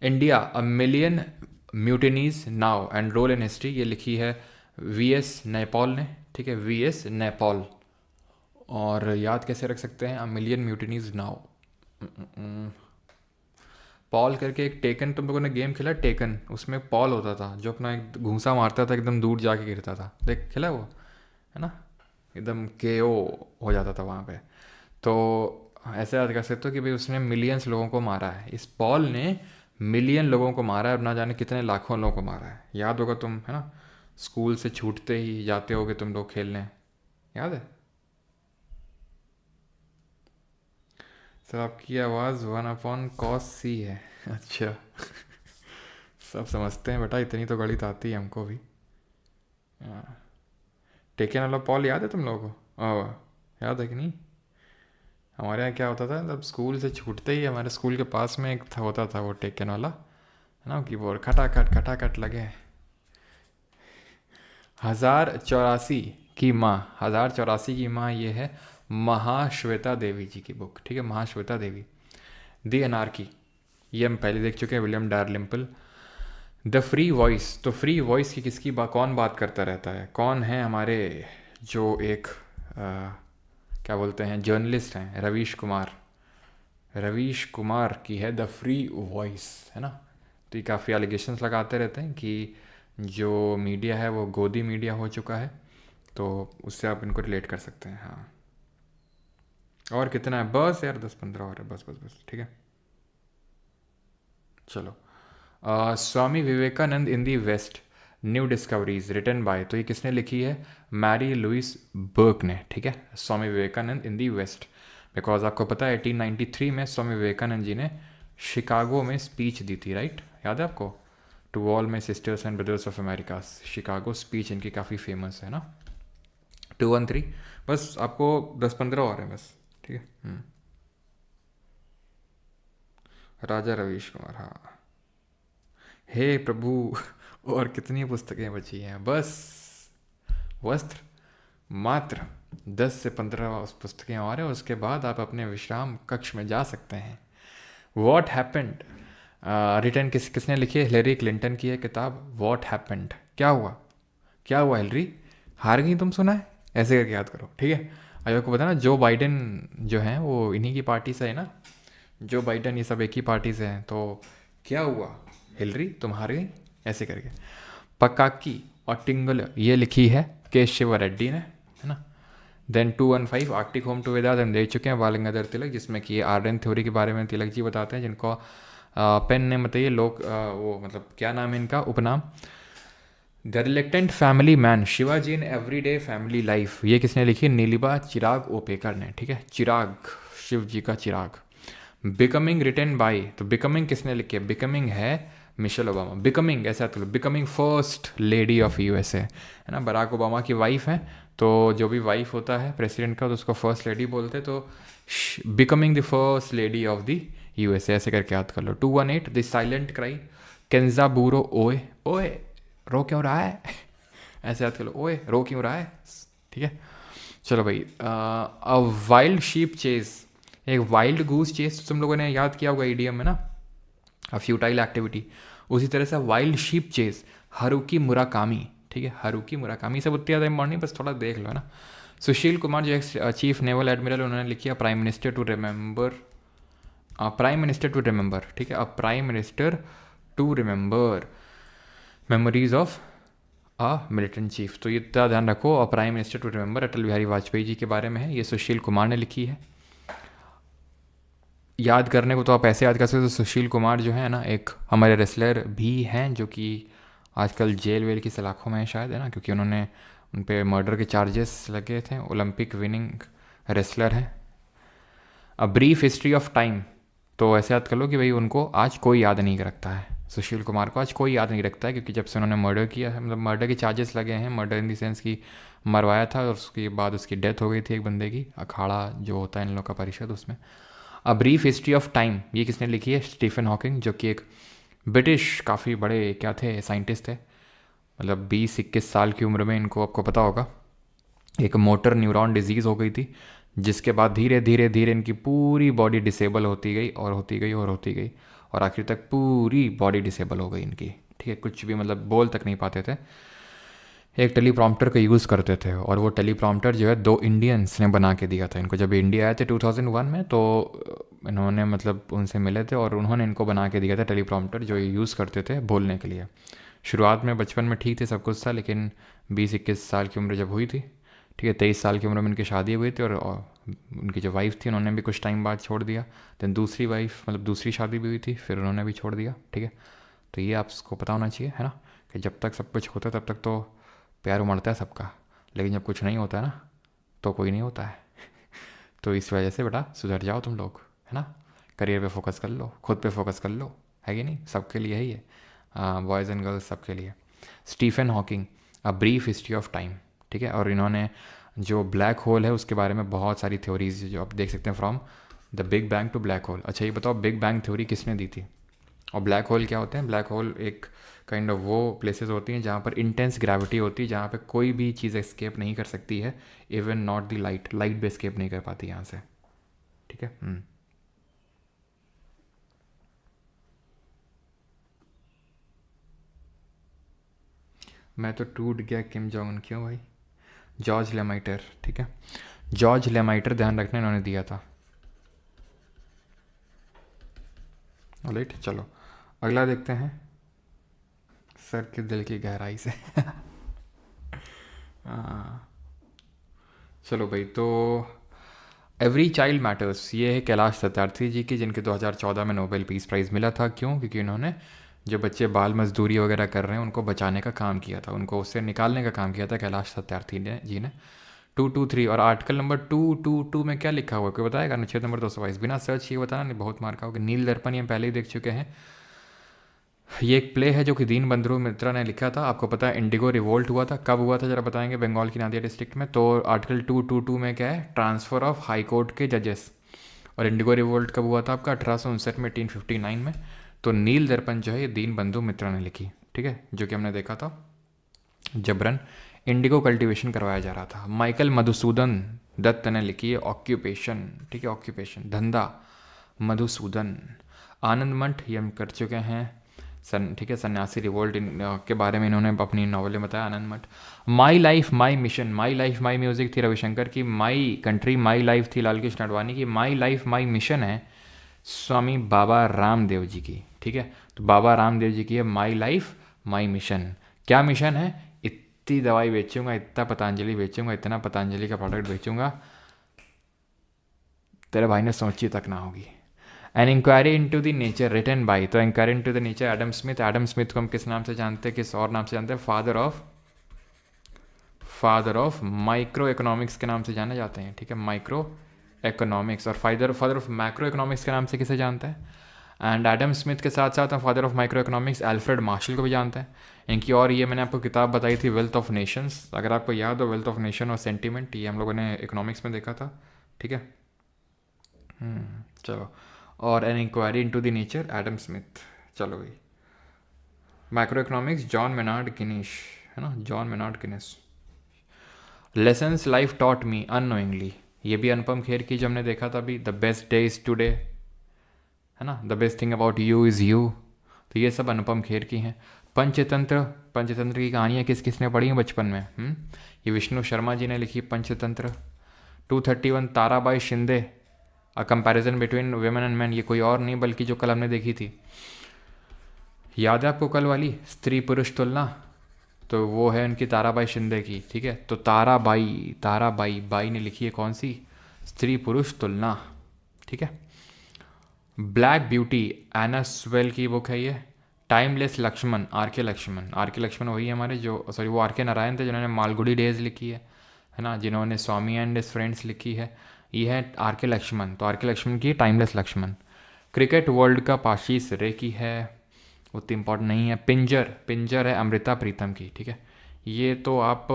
[SPEAKER 1] India a million mutinies now and role in history, ये लिखी है वीएस नैपॉल ने, ठीक है, वीएस नैपॉल। और याद कैसे रख सकते हैं, अ मिलियन म्यूटिनीज नाउ, पॉल करके एक, टेकन तुम लोगों ने गेम खेला टेकन, उसमें पॉल होता था जो अपना एक घूंसा मारता था, एकदम दूर जाके गिरता था, देख खेला वो, है ना, एकदम केओ हो जाता था वहाँ पे। तो ऐसे याद कर सकते हो कि भाई उसने मिलियंस लोगों को मारा है, इस पॉल ने मिलियन लोगों को मारा है, और ना जाने कितने लाखों लोगों को मारा है, याद होगा तुम, है ना, स्कूल से छूटते ही जाते होगे तुम लोग खेलने, याद है सर? आपकी आवाज़ 1/cos c है। अच्छा सब समझते हैं बेटा, इतनी तो गणित आती है हमको भी। टेकन वाला पॉल याद है तुम लोगों को? याद है कि नहीं? हमारे यहाँ क्या होता था, जब स्कूल से छूटते ही हमारे स्कूल के पास में एक होता था वो टेकन वाला, है ना, कीबोर्ड खटाखट लगे। 1084 की माँ ये है महाश्वेता देवी जी की बुक, ठीक है, महाश्वेता देवी। दी एनार्की, ये हम पहले देख चुके हैं, विलियम डारलिम्पल। द फ्री वॉइस, तो फ्री वॉइस की किसकी कौन बात करता रहता है, कौन है हमारे जो एक क्या बोलते हैं जर्नलिस्ट हैं, रवीश कुमार की है द फ्री वॉइस, है ना। तो ये काफ़ी एलिगेशंस लगाते रहते हैं कि जो मीडिया है वो गोदी मीडिया हो चुका है, तो उससे आप इनको रिलेट कर सकते हैं। हाँ, और कितना है, बस यार 10-15 और है, बस, ठीक है। चलो, Swami Vivekananda in the West new discoveries written by, तो ये किसने लिखी है, मैरी लुइस बर्क ने, ठीक है, स्वामी Vivekananda in the waste. Because आपको पता है 1893 में स्वामी विवेकानंद जी ने शिकागो में स्पीच दी थी, राइट, याद है आपको, to all my sisters and brothers of America, Chicago speech इनकी काफ़ी फेमस है ना। 213, बस आपको 10-15 और है बस, ठीक है। राजा रवीश कुमार, हाँ, हे प्रभु और कितनी पुस्तकें बची हैं, बस वस्त्र मात्र 10 से 15 पुस्तकें और हैं, उसके बाद आप अपने विश्राम कक्ष में जा सकते हैं। वॉट हैपेंड रिटर्न किसने लिखी है, हिलरी क्लिंटन की है किताब वॉट हैपेंड, क्या हुआ हिलरी, हार गई तुम, सुना है, ऐसे करके याद करो, ठीक है। अगर आपको पता ना जो बाइडेन जो हैं वो इन्हीं की पार्टी से है ना, जो बाइडेन ये सब एक ही पार्टी से हैं, तो क्या हुआ हिलरी तुम हार गई, ऐसे करके। पकाकी और टिंगल ये लिखी है के शिव रेड्डी ने, है ना। देन 215 आर्कटिक होम टू वेदांत हम देख चुके हैं, बालगंगाधर तिलक, जिसमें कि आर्यन थ्योरी के बारे में तिलक जी बताते हैं, जिनको पेन ने बताइए लोग वो मतलब क्या नाम है इनका उपनाम, the reluctant family man Shivaji in everyday family life, ये किसने लिखी, नीलिबा चिराग ओपेकर ने, ठीक है, चिराग शिव जी का चिराग। बिकमिंग रिटन बाय, तो बिकमिंग किसने लिखी है, बिकमिंग है मिशेल ओबामा। बिकमिंग, ऐसा तो becoming first lady of USA, है ना, बराक ओबामा की वाइफ है, तो जो भी वाइफ होता है प्रेसिडेंट का तो उसको फर्स्ट लेडी बोलते, तो becoming the first lady of the USA ऐसे करके याद कर लो। 218 द साइलेंट क्राई, केंजा बूरो ओए, ओए रो क्यों रहा है ऐसे याद कर लो, ओए रो क्यों रहा है, ठीक है। चलो भाई, अ वाइल्ड शीप चेस, एक वाइल्ड गूस चेस तुम लोगों ने याद किया होगा ईडीएम में ना, अ फ्यूटाइल एक्टिविटी। उसी तरह से wild sheep chase, Haruki Murakami, ठीक है, हारुकी मुराकामी, सब उतनी ज़्यादा इंपॉर्टेंट, बस थोड़ा देख लो, है ना। सुशील कुमार जो एक्स चीफ नेवल एडमिरल, उन्होंने लिखी है prime minister to remember, prime minister to remember, ठीक है, a prime minister to remember memories of a militant chief. तो ये इतना ध्यान रखो, a prime minister to remember Atal Bihari Vajpayee ji के बारे में है, ये सुशील कुमार ने लिखी है। याद करने को तो आप ऐसे याद कर सकते हो, सुशील कुमार जो है ना एक हमारे रेसलर भी हैं, जो कि आजकल जेल वेल की सलाखों में है शायद, है ना, क्योंकि उन्होंने उन पे मर्डर के चार्जेस लगे थे। ओलंपिक विनिंग रेसलर हैं। अ ब्रीफ हिस्ट्री ऑफ टाइम, तो ऐसे याद कर लो कि भाई उनको आज कोई याद नहीं रखता है, सुशील कुमार को आज कोई याद नहीं रखता है, क्योंकि जब से उन्होंने मर्डर किया है, मतलब मर्डर के चार्जेस लगे हैं, मर्डर इन द सेंस कि मरवाया था और उसके बाद उसकी डेथ हो गई थी एक बंदे की, अखाड़ा जो होता है इन लोग का परिषद, उसमें। अ ब्रीफ हिस्ट्री ऑफ टाइम, ये किसने लिखी है, स्टीफन हॉकिंग, जो कि एक ब्रिटिश काफ़ी बड़े क्या थे, साइंटिस्ट थे, मतलब 20-21 साल की उम्र में इनको, आपको पता होगा, एक मोटर न्यूरॉन डिजीज़ हो गई थी, जिसके बाद धीरे धीरे धीरे इनकी पूरी बॉडी डिसेबल होती गई और होती गई और होती गई, और आखिर तक पूरी बॉडी डिसेबल हो गई इनकी, ठीक है, कुछ भी मतलब बोल तक नहीं पाते थे। एक टेलीप्रॉम्प्टर का यूज़ करते थे, और वो टेलीप्रॉम्प्टर जो है 2 इंडियंस ने बना के दिया था इनको, जब इंडिया आए थे 2001 में, तो इन्होंने मतलब उनसे मिले थे और उन्होंने इनको बना के दिया था टेलीप्रॉम्प्टर, जो ये यूज़ करते थे बोलने के लिए। शुरुआत में बचपन में ठीक थे, सब कुछ था, लेकिन 20-21 साल की उम्र जब हुई थी, ठीक है, 23 साल की उम्र में इनकी शादी हुई थी, और उनकी जो वाइफ थी उन्होंने भी कुछ टाइम बाद छोड़ दिया। देन दूसरी वाइफ, मतलब दूसरी शादी भी हुई थी, फिर उन्होंने भी छोड़ दिया, ठीक है। तो ये आपको पता होना चाहिए, है ना, कि जब तक सब कुछ होता है तब तक तो प्यार उमड़ता है सबका, लेकिन जब कुछ नहीं होता है ना, तो कोई नहीं होता है तो इस वजह से बेटा सुधर जाओ तुम लोग, है ना, करियर पे फोकस कर लो, खुद पे फोकस कर लो, है कि नहीं, सबके लिए है ये, बॉयज़ एंड गर्ल्स सबके लिए। Stephen Hawking, a brief history of time, ठीक है, और इन्होंने जो ब्लैक होल है उसके बारे में बहुत सारी थ्योरीज जो आप देख सकते हैं, from the big bang to black hole. अच्छा ये बताओ, बिग बैंग थ्योरी किसने दी थी, और ब्लैक होल क्या होते हैं। ब्लैक होल एक काइंड ऑफ वो प्लेसेस होती हैं जहाँ पर इंटेंस ग्रेविटी होती है, जहाँ पे कोई भी चीज़ एस्केप नहीं कर सकती है, even not the light, light भी एस्केप नहीं कर पाती यहाँ से, ठीक है। मैं तो टूट गया किम जोंग उन, क्यों भाई, जॉर्ज लेमाइटर, ठीक है, जॉर्ज लेमाइटर ध्यान रखना इन्होंने दिया था। राइट, चलो अगला देखते हैं, सर के दिल की गहराई से हाँ, चलो भाई, तो एवरी चाइल्ड मैटर्स, ये है कैलाश सत्यार्थी जी की, जिनके 2014 में नोबेल पीस प्राइज़ मिला था। क्यों, क्योंकि उन्होंने जो बच्चे बाल मजदूरी वगैरह कर रहे हैं उनको बचाने का काम किया था, उनको उससे निकालने का काम किया था कैलाश सत्यार्थी ने जी ने। 223 और आर्टिकल नंबर 222 में क्या लिखा हुआ है, कोई बताएगा, अनुच्छेद नंबर 222, बिना सर्च किए बताना, नहीं बहुत मार खाओगे। नील दर्पण ये हम पहले ही देख चुके हैं, ये एक प्ले है जो कि दीन बंधु मित्रा ने लिखा था। आपको पता है इंडिगो रिवोल्ट हुआ था, कब हुआ था जरा बताएंगे, बंगाल की नादिया डिस्ट्रिक्ट में। तो आर्टिकल 222 में क्या है, ट्रांसफ़र ऑफ हाई कोर्ट के जजेस, और इंडिगो रिवोल्ट कब हुआ था आपका, 1859 में, 1859 में। तो नील दर्पण जो है ये दीन बंधु मित्रा ने लिखी, ठीक है, जो कि हमने देखा था जबरन इंडिगो कल्टीवेशन करवाया जा रहा था। माइकल मधुसूदन दत्त ने लिखी है ऑक्यूपेशन, ठीक है, ऑक्यूपेशन धंधा, मधुसूदन। आनंद मठ ये हम कर चुके हैं, ठीक है, सन्यासी रिवोल्ट के बारे में इन्होंने अपनी नॉवल में बताया, आनंद मठ। My life my mission, my life my music थी रविशंकर की, माई कंट्री माई लाइफ थी लाल कृष्ण आडवाणी की, माई लाइफ माई मिशन है स्वामी बाबा रामदेव जी की, ठीक है। तो बाबा रामदेव जी की है माई लाइफ माई मिशन। क्या मिशन है, इतनी दवाई बेचूंगा, इतना पतंजलि बेचूंगा, इतना पतंजलि का प्रोडक्ट बेचूंगा, तेरे भाई ने सोची तक ना होगी। An inquiry into the nature written by, तो inquiry into the nature Adam Smith. Adam Smith को हम किस नाम से जानते हैं, किस और नाम से जानते हैं, फादर ऑफ माइक्रो इकोनॉमिक्स के नाम से जाने जाते हैं, ठीक है, माइक्रो इकोनॉमिक्स। और फादर ऑफ मैक्रो इकोनॉमिक्स के नाम से किसे जानते हैं, एंड एडम स्मिथ के साथ साथ हम father of micro economics Alfred Marshall को भी जानते हैं इनकी। और ये मैंने आपको किताब बताई थी वेल्थ ऑफ नेशंस, अगर आपको याद हो, वेल्थ ऑफ नेशन और सेंटिमेंट, ये हम लोगों ने इकोनॉमिक्स में देखा था। ठीक है, चलो। और an inquiry into the nature Adam Smith. चलो भाई, micro economics John Maynard Keynes, है ना, John Maynard Keynes. Lessons life taught me unknowingly, ये भी अनुपम खेर की जो हमने देखा था अभी, the best day is today, है ना, the best thing about you is you. तो ये सब अनुपम खेर की हैं। पंचतंत्र, पंचतंत्र की कहानियाँ किस किसने पढ़ी हैं बचपन में? ये विष्णु शर्मा जी ने लिखी Panchatantra. 231 Tarabai Shinde, a comparison between women and man, ये कोई और नहीं बल्कि जो कल हमने देखी थी, याद है आपको कल वाली स्त्री पुरुष तुलना, तो वो है उनकी ताराबाई शिंदे की। ठीक है, तो ताराबाई बाई ने लिखी है कौन सी? स्त्री पुरुष तुलना। ठीक है। ब्लैक ब्यूटी एना स्वेल की बुक है ये। Timeless Lakshman, are K Lakshman वही हमारे जो, सॉरी वो आर के नारायण थे जिन्होंने मालगुडी डेज लिखी है ना, जिन्होंने स्वामी एंड हिज फ्रेंड्स लिखी है, ये है आर के लक्ष्मण। तो आर के लक्ष्मण की timeless Laxman. Cricket world cup Ashish Ray की है, उतनी इंपॉर्टेंट नहीं है। पिंजर है अमृता प्रीतम की। ठीक है, ये तो आप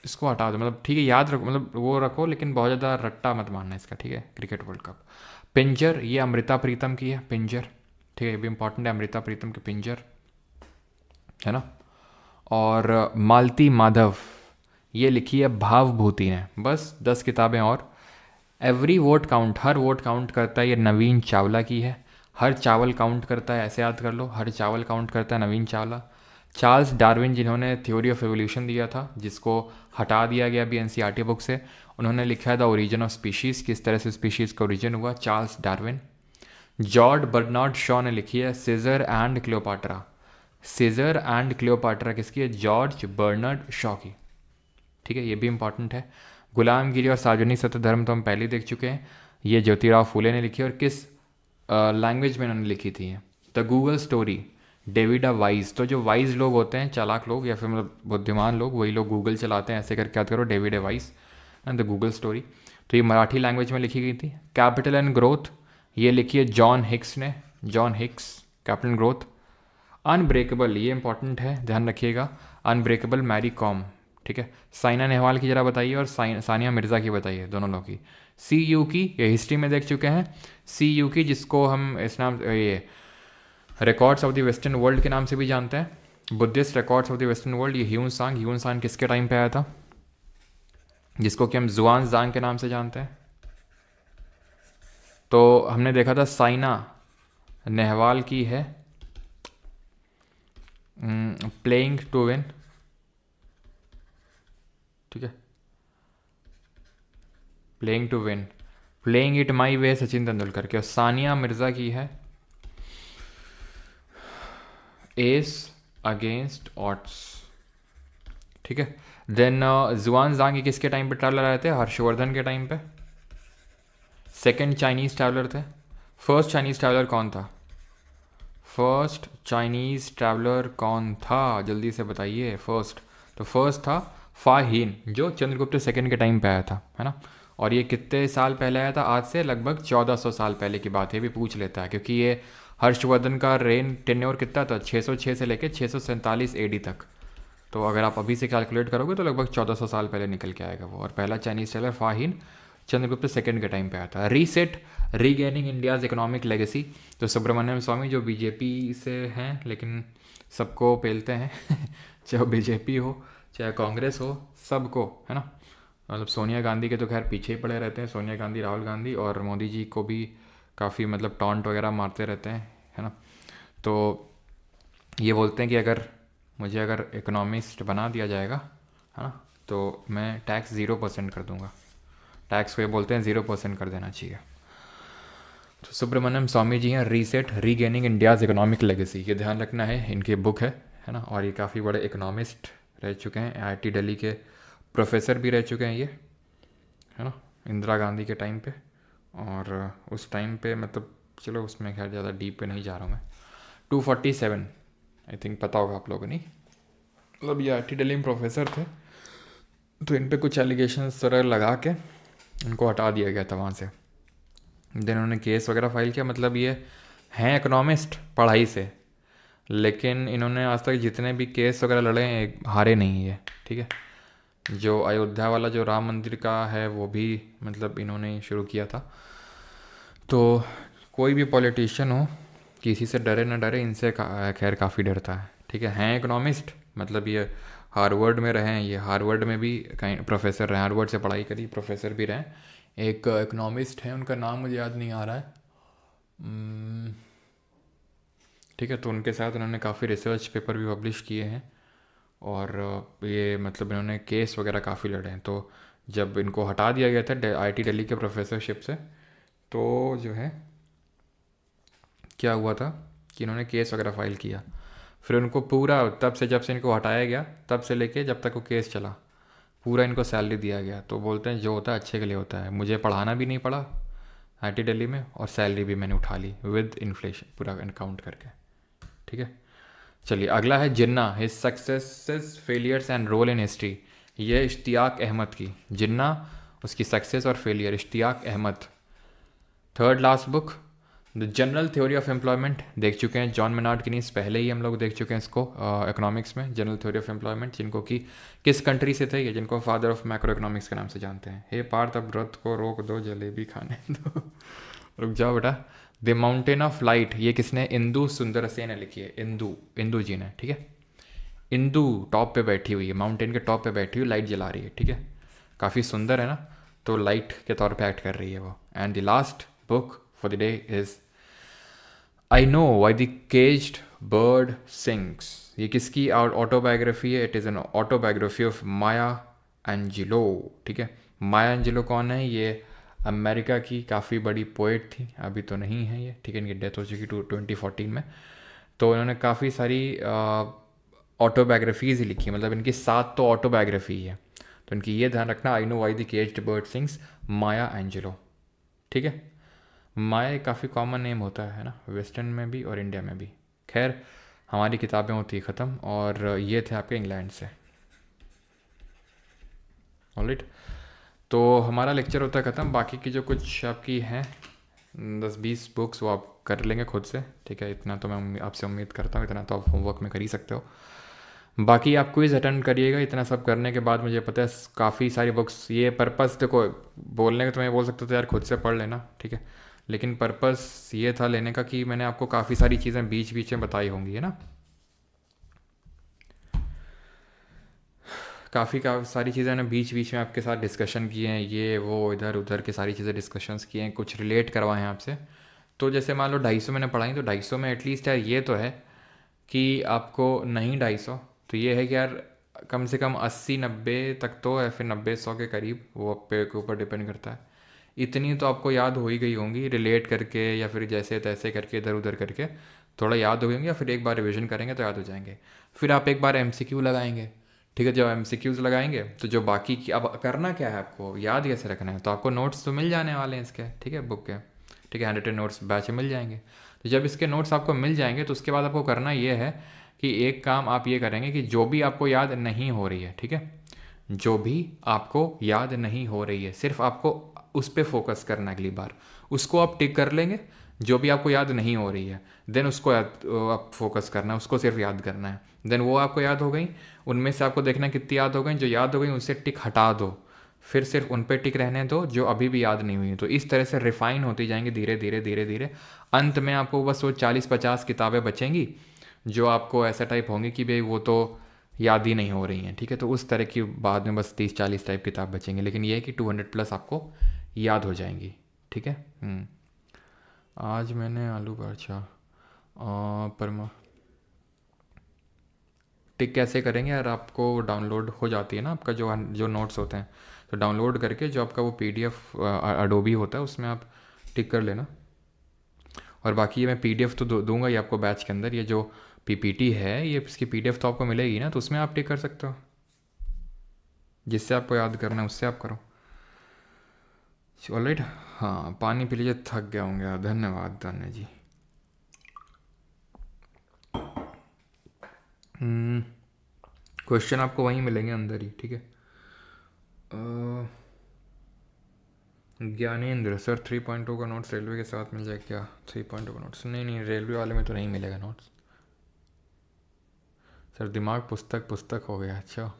[SPEAKER 1] इसको हटा दो, मतलब ठीक है, याद रखो, मतलब वो रखो, लेकिन बहुत ज़्यादा रट्टा मत मानना इसका। ठीक है, क्रिकेट वर्ल्ड कप। पिंजर, ये अमृता प्रीतम की है पिंजर। ठीक है, ये भी इंपॉर्टेंट है, अमृता प्रीतम की पिंजर, है ना। और मालती माधव, ये लिखी है भावभूति ने। बस 10 किताबें और। एवरी वोट काउंट, हर वोट काउंट करता है, ये नवीन चावला की है। हर चावल काउंट करता है, ऐसे याद कर लो, हर चावल काउंट करता है, नवीन चावला। चार्ल्स डार्विन जिन्होंने थ्योरी ऑफ एवोल्यूशन दिया था, जिसको हटा दिया गया अभी एनसीईआरटी बुक से, उन्होंने लिखा है द ओरिजिन ऑफ स्पीशीज़, किस तरह से स्पीशीज़ का ओरिजिन हुआ, Charles Darwin. George Bernard Shaw ने लिखी है Caesar and Cleopatra. Caesar and Cleopatra किसकी है? जॉर्ज बर्नार्ड शॉ की। ठीक है, ये भी इंपॉर्टेंट है। गुलामगिरी और सार्वजनिक सत्य धर्म तो हम पहले ही देख चुके हैं, ये ज्योतिराव फूले ने लिखी है। और किस लैंग्वेज में उन्होंने लिखी थी? The Google story, David wise. तो जो वाइज लोग होते हैं, चालाक लोग या फिर मतलब बुद्धिमान लोग, वही लोग गूगल चलाते हैं, ऐसे करके याद करो, David wise and the Google story. तो ये मराठी लैंग्वेज में लिखी गई थी। कैपिटल एंड ग्रोथ, ये लिखी है जॉन हिक्स ने, John Hicks, capital and growth. Unbreakable, ये इंपॉर्टेंट है, ध्यान रखिएगा, अनब्रेकेबल मैरी कॉम। ठीक है, साइना नेहवाल की जरा बताइए और सानिया मिर्ज़ा की बताइए, दोनों लोग की। सी यू की, ये हिस्ट्री में देख चुके हैं। सी यू की, जिसको हम इस नाम, ये records of the western world के नाम से भी जानते हैं, Buddhist records of the western world. ये ह्यून सांग किसके टाइम पे आया था? जिसको कि हम जुआन जांग के नाम से जानते हैं। तो हमने देखा था साइना नेहवाल की है प्लेइंग टू विन। ठीक है, playing to win, playing it my way, Sachin Tendulkar की। और सानिया मिर्ज़ा की है एस अगेंस्ट ऑट्स। ठीक है, देन जुआन जांग किसके टाइम पे ट्रैवलर आए थे? हर्षवर्धन के टाइम पे, सेकंड चाइनीज ट्रैवलर थे। फर्स्ट चाइनीज ट्रैवलर कौन था? फर्स्ट चाइनीज ट्रैवलर कौन था, जल्दी से बताइए। फर्स्ट, तो फर्स्ट था फाहीन, जो चंद्रगुप्त सेकंड के टाइम पे आया था, है ना। और ये कितने साल पहले आया था? आज से लगभग 1400 साल पहले की बात है, भी पूछ लेता है, क्योंकि ये हर्षवर्धन का रेन टेन्योर कितना था? 606 से लेकर 647 एडी तक। तो अगर आप अभी से कैलकुलेट करोगे तो लगभग 1400 साल पहले निकल के आएगा वो। और पहला चाइनीज ट्रैवलर फाहीन चंद्रगुप्त सेकंड के टाइम पे आया था। Reset, regaining India's economic legacy, तो सुब्रमण्यम स्वामी जो बीजेपी से हैं लेकिन सबको पेलते हैं चाहे बीजेपी हो चाहे कांग्रेस हो, सबको, है ना। मतलब सोनिया गांधी के तो खैर पीछे ही पड़े रहते हैं, सोनिया गांधी, राहुल गांधी, और मोदी जी को भी काफ़ी मतलब टॉन्ट वगैरह मारते रहते हैं, है ना। तो ये बोलते हैं कि अगर इकोनॉमिस्ट बना दिया जाएगा, है ना, तो मैं टैक्स 0% कर दूंगा। टैक्स को ये बोलते हैं 0% कर देना चाहिए। तो सुब्रमण्यम स्वामी जी हैं reset, regaining India's economic legacy, ये ध्यान रखना है, इनकी बुक है ना। और ये काफ़ी बड़े इकोनॉमिस्ट रह चुके हैं, आईआईटी दिल्ली के प्रोफेसर भी रह चुके हैं ये, है ना, इंदिरा गांधी के टाइम पे। और उस टाइम पे मतलब, चलो उसमें खैर ज़्यादा डीप पे नहीं जा रहा हूँ मैं। 247 आई थिंक पता होगा आप लोगों ने, मतलब ये आईआईटी दिल्ली में प्रोफेसर थे, तो इन पे कुछ एलिगेशन तरह लगा के इनको हटा दिया गया था वहाँ से। देन उन्होंने केस वगैरह फाइल किया। मतलब ये हैं इकोनॉमिस्ट पढ़ाई से, लेकिन इन्होंने आज तक जितने भी केस वगैरह लड़े हैं हारे नहीं है, ठीक है। जो अयोध्या वाला जो राम मंदिर का है वो भी मतलब इन्होंने ही शुरू किया था। तो कोई भी पॉलिटिशियन हो, किसी से डरे ना डरे, इनसे खैर काफ़ी डरता है, ठीक है। हैं इकोनॉमिस्ट, मतलब ये हार्वर्ड में रहे हैं, ये हार्वर्ड में भी कहीं प्रोफेसर रहे, हार्वर्ड से पढ़ाई करी, प्रोफेसर भी रहे। एक इकोनॉमिस्ट हैं, उनका नाम मुझे याद नहीं आ रहा है, ठीक है। तो उनके साथ उन्होंने काफ़ी रिसर्च पेपर भी पब्लिश किए हैं, और ये मतलब इन्होंने केस वगैरह काफ़ी लड़े हैं। तो जब इनको हटा दिया गया था आईटी दिल्ली के प्रोफेसरशिप से, तो जो है क्या हुआ था कि इन्होंने केस वगैरह फाइल किया। फिर उनको पूरा, तब से जब से इनको हटाया गया तब से लेके जब तक वो केस चला, पूरा इनको सैलरी दिया गया। तो बोलते हैं जो होता है अच्छे के लिए होता है। मुझे पढ़ाना भी नहीं पड़ा आईटी दिल्ली में, और सैलरी भी मैंने उठा ली विद इन्फ्लेशन पूरा काउंट करके, ठीक है। चलिए अगला है Jinnah, his successes failures and role in history. ये इश्तियाक अहमद की, जिन्ना उसकी सक्सेस और failure, Ishtiaq Ahmed. Third last book the general theory of employment, देख चुके हैं जॉन मेनार्ड कीनीस, पहले ही हम लोग देख चुके हैं इसको इकोनॉमिक्स में, जनरल थ्योरी ऑफ एम्प्लॉयमेंट, जिनको कि किस कंट्री से थे ये, जिनको फादर ऑफ मैक्रो इकोनॉमिक्स के नाम से जानते हैं। हे पार्थ अब व्रत को रोक दो, जलेबी खाने दो रुक जाओ बेटा। द माउंटेन ऑफ लाइट, ये किसने, इंदु सुंदरसेन ने लिखी है, इंदु, इंदु जी ने, ठीक है। इंदु टॉप पे बैठी हुई है, माउंटेन के टॉप पे बैठी हुई, लाइट जला रही है, ठीक है। काफ़ी सुंदर है ना, तो लाइट के तौर पे एक्ट कर रही है वो। And the last book for the day is I know why the caged bird sings. ये किसकी ऑटोबायोग्राफी है? It is an autobiography of Maya Angelo, ठीक है। माया एंजिलो कौन है? ये अमेरिका की काफ़ी बड़ी पोइट थी, अभी तो नहीं है ये, ठीक है, इनकी डेथ हो चुकी 2014 में। तो इन्होंने काफ़ी सारी ऑटोबायोग्राफीज़ ही लिखी, मतलब इनकी 7 तो ऑटोबायोग्राफी है। तो इनकी ये ध्यान रखना, I know why the caged bird sings, Maya Angelo, ठीक है। माया काफ़ी कॉमन नेम होता है ना, वेस्टर्न में भी और इंडिया में भी। खैर हमारी किताबें होती ख़त्म, और ये थे आपके इंग्लैंड से, ऑलराइट। तो हमारा लेक्चर होता है ख़त्म। बाकी की जो कुछ आपकी हैं 10-20 बुक्स वो आप कर लेंगे खुद से, ठीक है। इतना तो मैं आपसे उम्मीद करता हूँ, इतना तो आप होमवर्क में कर ही सकते हो। बाकी आप क्विज़ अटेंड करिएगा। इतना सब करने के बाद मुझे पता है काफ़ी सारी बुक्स, ये पर्पस देखो, बोलने का तो मैं बोल सकता था यार खुद से पढ़ लेना, ठीक है, लेकिन पर्पस ये था लेने का कि मैंने आपको काफ़ी सारी चीज़ें बीच बीच में बताई होंगी, है ना। काफ़ी सारी चीज़ें मैंने बीच बीच में आपके साथ डिस्कशन किए हैं, ये वो इधर उधर की सारी चीज़ें डिस्कशंस किए हैं, कुछ रिलेट करवाए हैं आपसे। तो जैसे मान लो 250 मैंने पढ़ाई, तो 250 में एटलीस्ट यार ये तो है कि आपको, नहीं 250 तो ये है कि यार कम से कम 80-90 तक तो, या फिर 90-100 के करीब, वो पे के ऊपर डिपेंड करता है। इतनी तो आपको याद हो ही गई होंगी रिलेट करके, या फिर जैसे तैसे करके इधर उधर करके थोड़ा याद हो गई होंगी, या फिर एक बार रिवीजन करेंगे तो याद हो जाएंगे। फिर आप एक बार एमसीक्यू लगाएंगे, ठीक है। जब एमसीक्यूज लगाएंगे तो जो बाकी की, अब करना क्या है आपको, याद कैसे रखना है, तो आपको नोट्स तो मिल जाने वाले हैं इसके, ठीक है, बुक के, ठीक है, 100 नोट्स बैच में मिल जाएंगे। तो जब इसके नोट्स आपको मिल जाएंगे तो उसके बाद आपको करना ये है कि एक काम आप ये करेंगे कि जो भी आपको याद नहीं हो रही है, ठीक है, जो भी आपको याद नहीं हो रही है, सिर्फ आपको उस पर फोकस करना है अगली बार, उसको आप टिक कर लेंगे। जो भी आपको याद नहीं हो रही है, देन उसको आप फोकस करना है, उसको सिर्फ याद करना है। देन वो आपको याद हो गई, उनमें से आपको देखना कितनी याद हो गई, जो याद हो गई उनसे टिक हटा दो, फिर सिर्फ उन पे टिक रहने दो जो अभी भी याद नहीं हुई। तो इस तरह से रिफाइन होती जाएंगी धीरे धीरे धीरे धीरे। अंत में आपको बस वो 40-50 किताबें बचेंगी जो आपको ऐसा टाइप होंगी कि भाई वो तो याद ही नहीं हो रही हैं, ठीक है। तो उस तरह की बाद में बस 30-40 टाइप किताब बचेंगी, लेकिन ये है कि 200+ आपको याद हो जाएंगी, ठीक है। आज मैंने आलू पराठा परमा टिक कैसे करेंगे यार, आपको डाउनलोड हो जाती है ना आपका जो जो नोट्स होते हैं, तो डाउनलोड करके जो आपका वो पीडीएफ अडोबी होता है उसमें आप टिक कर लेना। और बाकी ये मैं पीडीएफ तो दूंगा ही आपको बैच के अंदर, ये जो पीपीटी है ये इसकी पीडीएफ तो आपको मिलेगी ना, तो उसमें आप टिक कर सकते हो, जिससे आपको याद करना है उससे आप करो, ऑलराइट। हाँ पानी पी लीजिए, थक गया होंगे, धन्यवाद धन्य जी। क्वेश्चन आपको वहीं मिलेंगे अंदर ही, ठीक है। ज्ञानेंद्र सर 3.2 का नोट्स रेलवे के साथ मिल जाए क्या? 3.2 का नोट्स नहीं नहीं, रेलवे वाले में तो नहीं मिलेगा नोट्स सर। दिमाग पुस्तक पुस्तक हो गया। अच्छा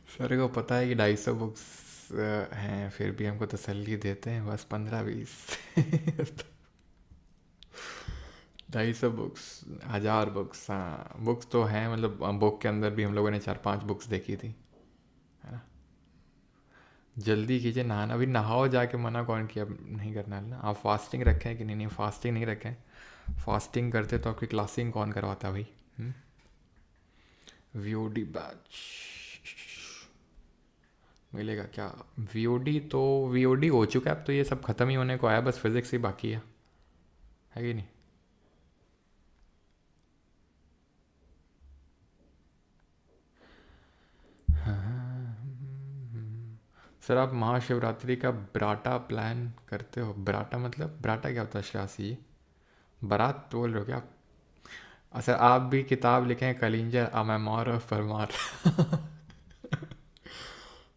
[SPEAKER 1] सर को पता है कि 250 बुक्स हैं, फिर भी हमको तसल्ली देते हैं बस 15-20। 250 बुक्स, 1000 बुक्स, हाँ बुक्स तो हैं, मतलब बुक के अंदर भी हम लोगों ने 4-5 बुक्स देखी थी, है ना। जल्दी कीजिए, नहाना अभी नहाओ जाके, मना कौन किया नहीं करना है ना। आप फास्टिंग रखें कि नहीं? नहीं फास्टिंग नहीं रखें। फास्टिंग करते तो आपकी क्लासिंग कौन करवाता भाई? वीओडी बैच मिलेगा क्या? वीओडी तो वीओडी हो चुका है अब तो, ये सब ख़त्म ही होने को आया, बस फिज़िक्स ही बाकी है कि नहीं? सर आप महाशिवरात्रि का ब्राटा प्लान करते हो? ब्राटा मतलब, ब्राटा क्या होता है श्रासी? बारात बोल रहे हो क्या आप? सर आप भी किताब लिखें कलिंजर अमैमोर और फरमार।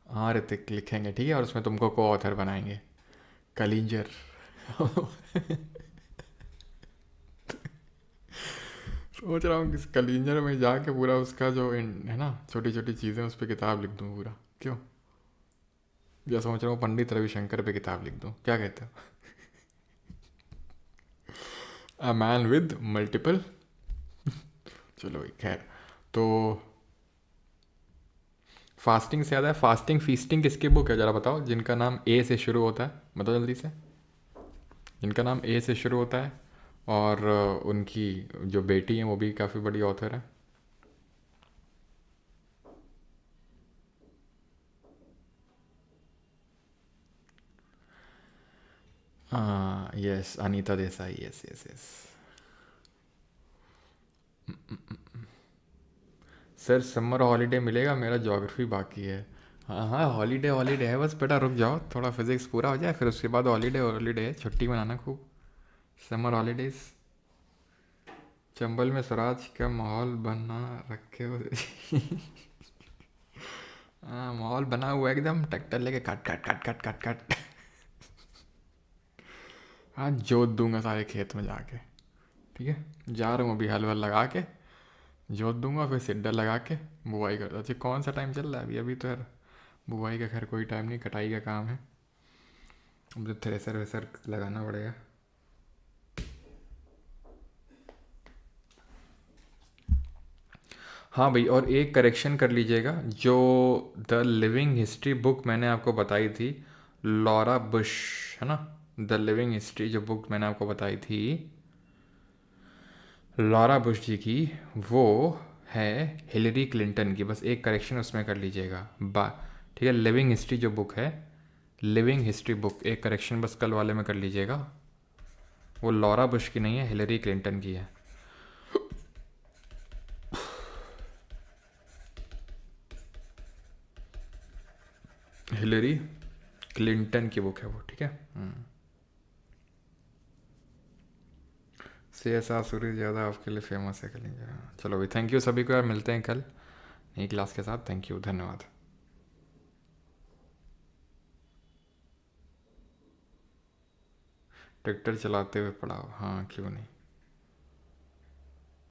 [SPEAKER 1] हाँ ऋतिक लिखेंगे ठीक है, और उसमें तुमको को ऑथर बनाएंगे कलिंजर। सोच रहा हूँ किस कलिंजर में जाके पूरा उसका जो है ना, छोटी छोटी चीज़ें उस पर किताब लिख दूँ पूरा, क्यों? या सोच रहा हूँ पंडित रविशंकर पे किताब लिख दूँ, क्या कहते हो? A man with multiple. चलो भाई खैर, तो फास्टिंग से याद है, फास्टिंग फीस्टिंग किसकी बुक है जरा बताओ, जिनका नाम ए से शुरू होता है, बताओ जल्दी से। जिनका नाम ए से शुरू होता है, और उनकी जो बेटी है वो भी काफ़ी बड़ी ऑथर है। हाँ yes, Anita Desai, yes yes yes. Sir summer holiday मिलेगा? मेरा ज्योग्राफी बाकी है। हाँ हाँ, हॉलीडे हॉलीडे है, बस बेटा रुक जाओ थोड़ा फिजिक्स पूरा हो जाए, फिर उसके बाद हॉलीडे हॉलीडे है, छुट्टी मनाना खूब। Summer holidays. चंबल में स्वराज का माहौल बना रखे हो? हाँ माहौल बना हुआ है एकदम, ट्रैक्टर लेके काट काट काट काट काट काट। हाँ जोत दूंगा सारे खेत में जाके, ठीक है। जा रहा हूँ अभी हल वल लगा के, जोत दूंगा फिर सीडर लगा के बुआई कर। अच्छा कौन सा टाइम चल रहा है अभी? अभी तो यार बुआई का खैर कोई टाइम नहीं, कटाई का काम है। अब तो थ्रेसर वेसर लगाना पड़ेगा। हाँ भाई, और एक करेक्शन कर लीजिएगा, जो द लिविंग हिस्ट्री बुक मैंने आपको बताई थी, लॉरा बुश, है ना। द लिविंग हिस्ट्री जो बुक मैंने आपको बताई थी लॉरा बुश जी की, वो है हिलरी क्लिंटन की, बस एक करेक्शन उसमें कर लीजिएगा बा। ठीक है, लिविंग हिस्ट्री जो बुक है, लिविंग हिस्ट्री बुक, एक करेक्शन बस कल वाले में कर लीजिएगा, वो लॉरा बुश की नहीं है, हिलरी क्लिंटन की है। हिलरी क्लिंटन की बुक है वो, ठीक है। सी एस आर सूरी ज़्यादा आपके लिए फेमस है करेंगे। चलो भाई, थैंक यू सभी को यार, मिलते हैं कल नई क्लास के साथ। थैंक यू, धन्यवाद। ट्रैक्टर चलाते हुए पढ़ाओ, हाँ क्यों नहीं।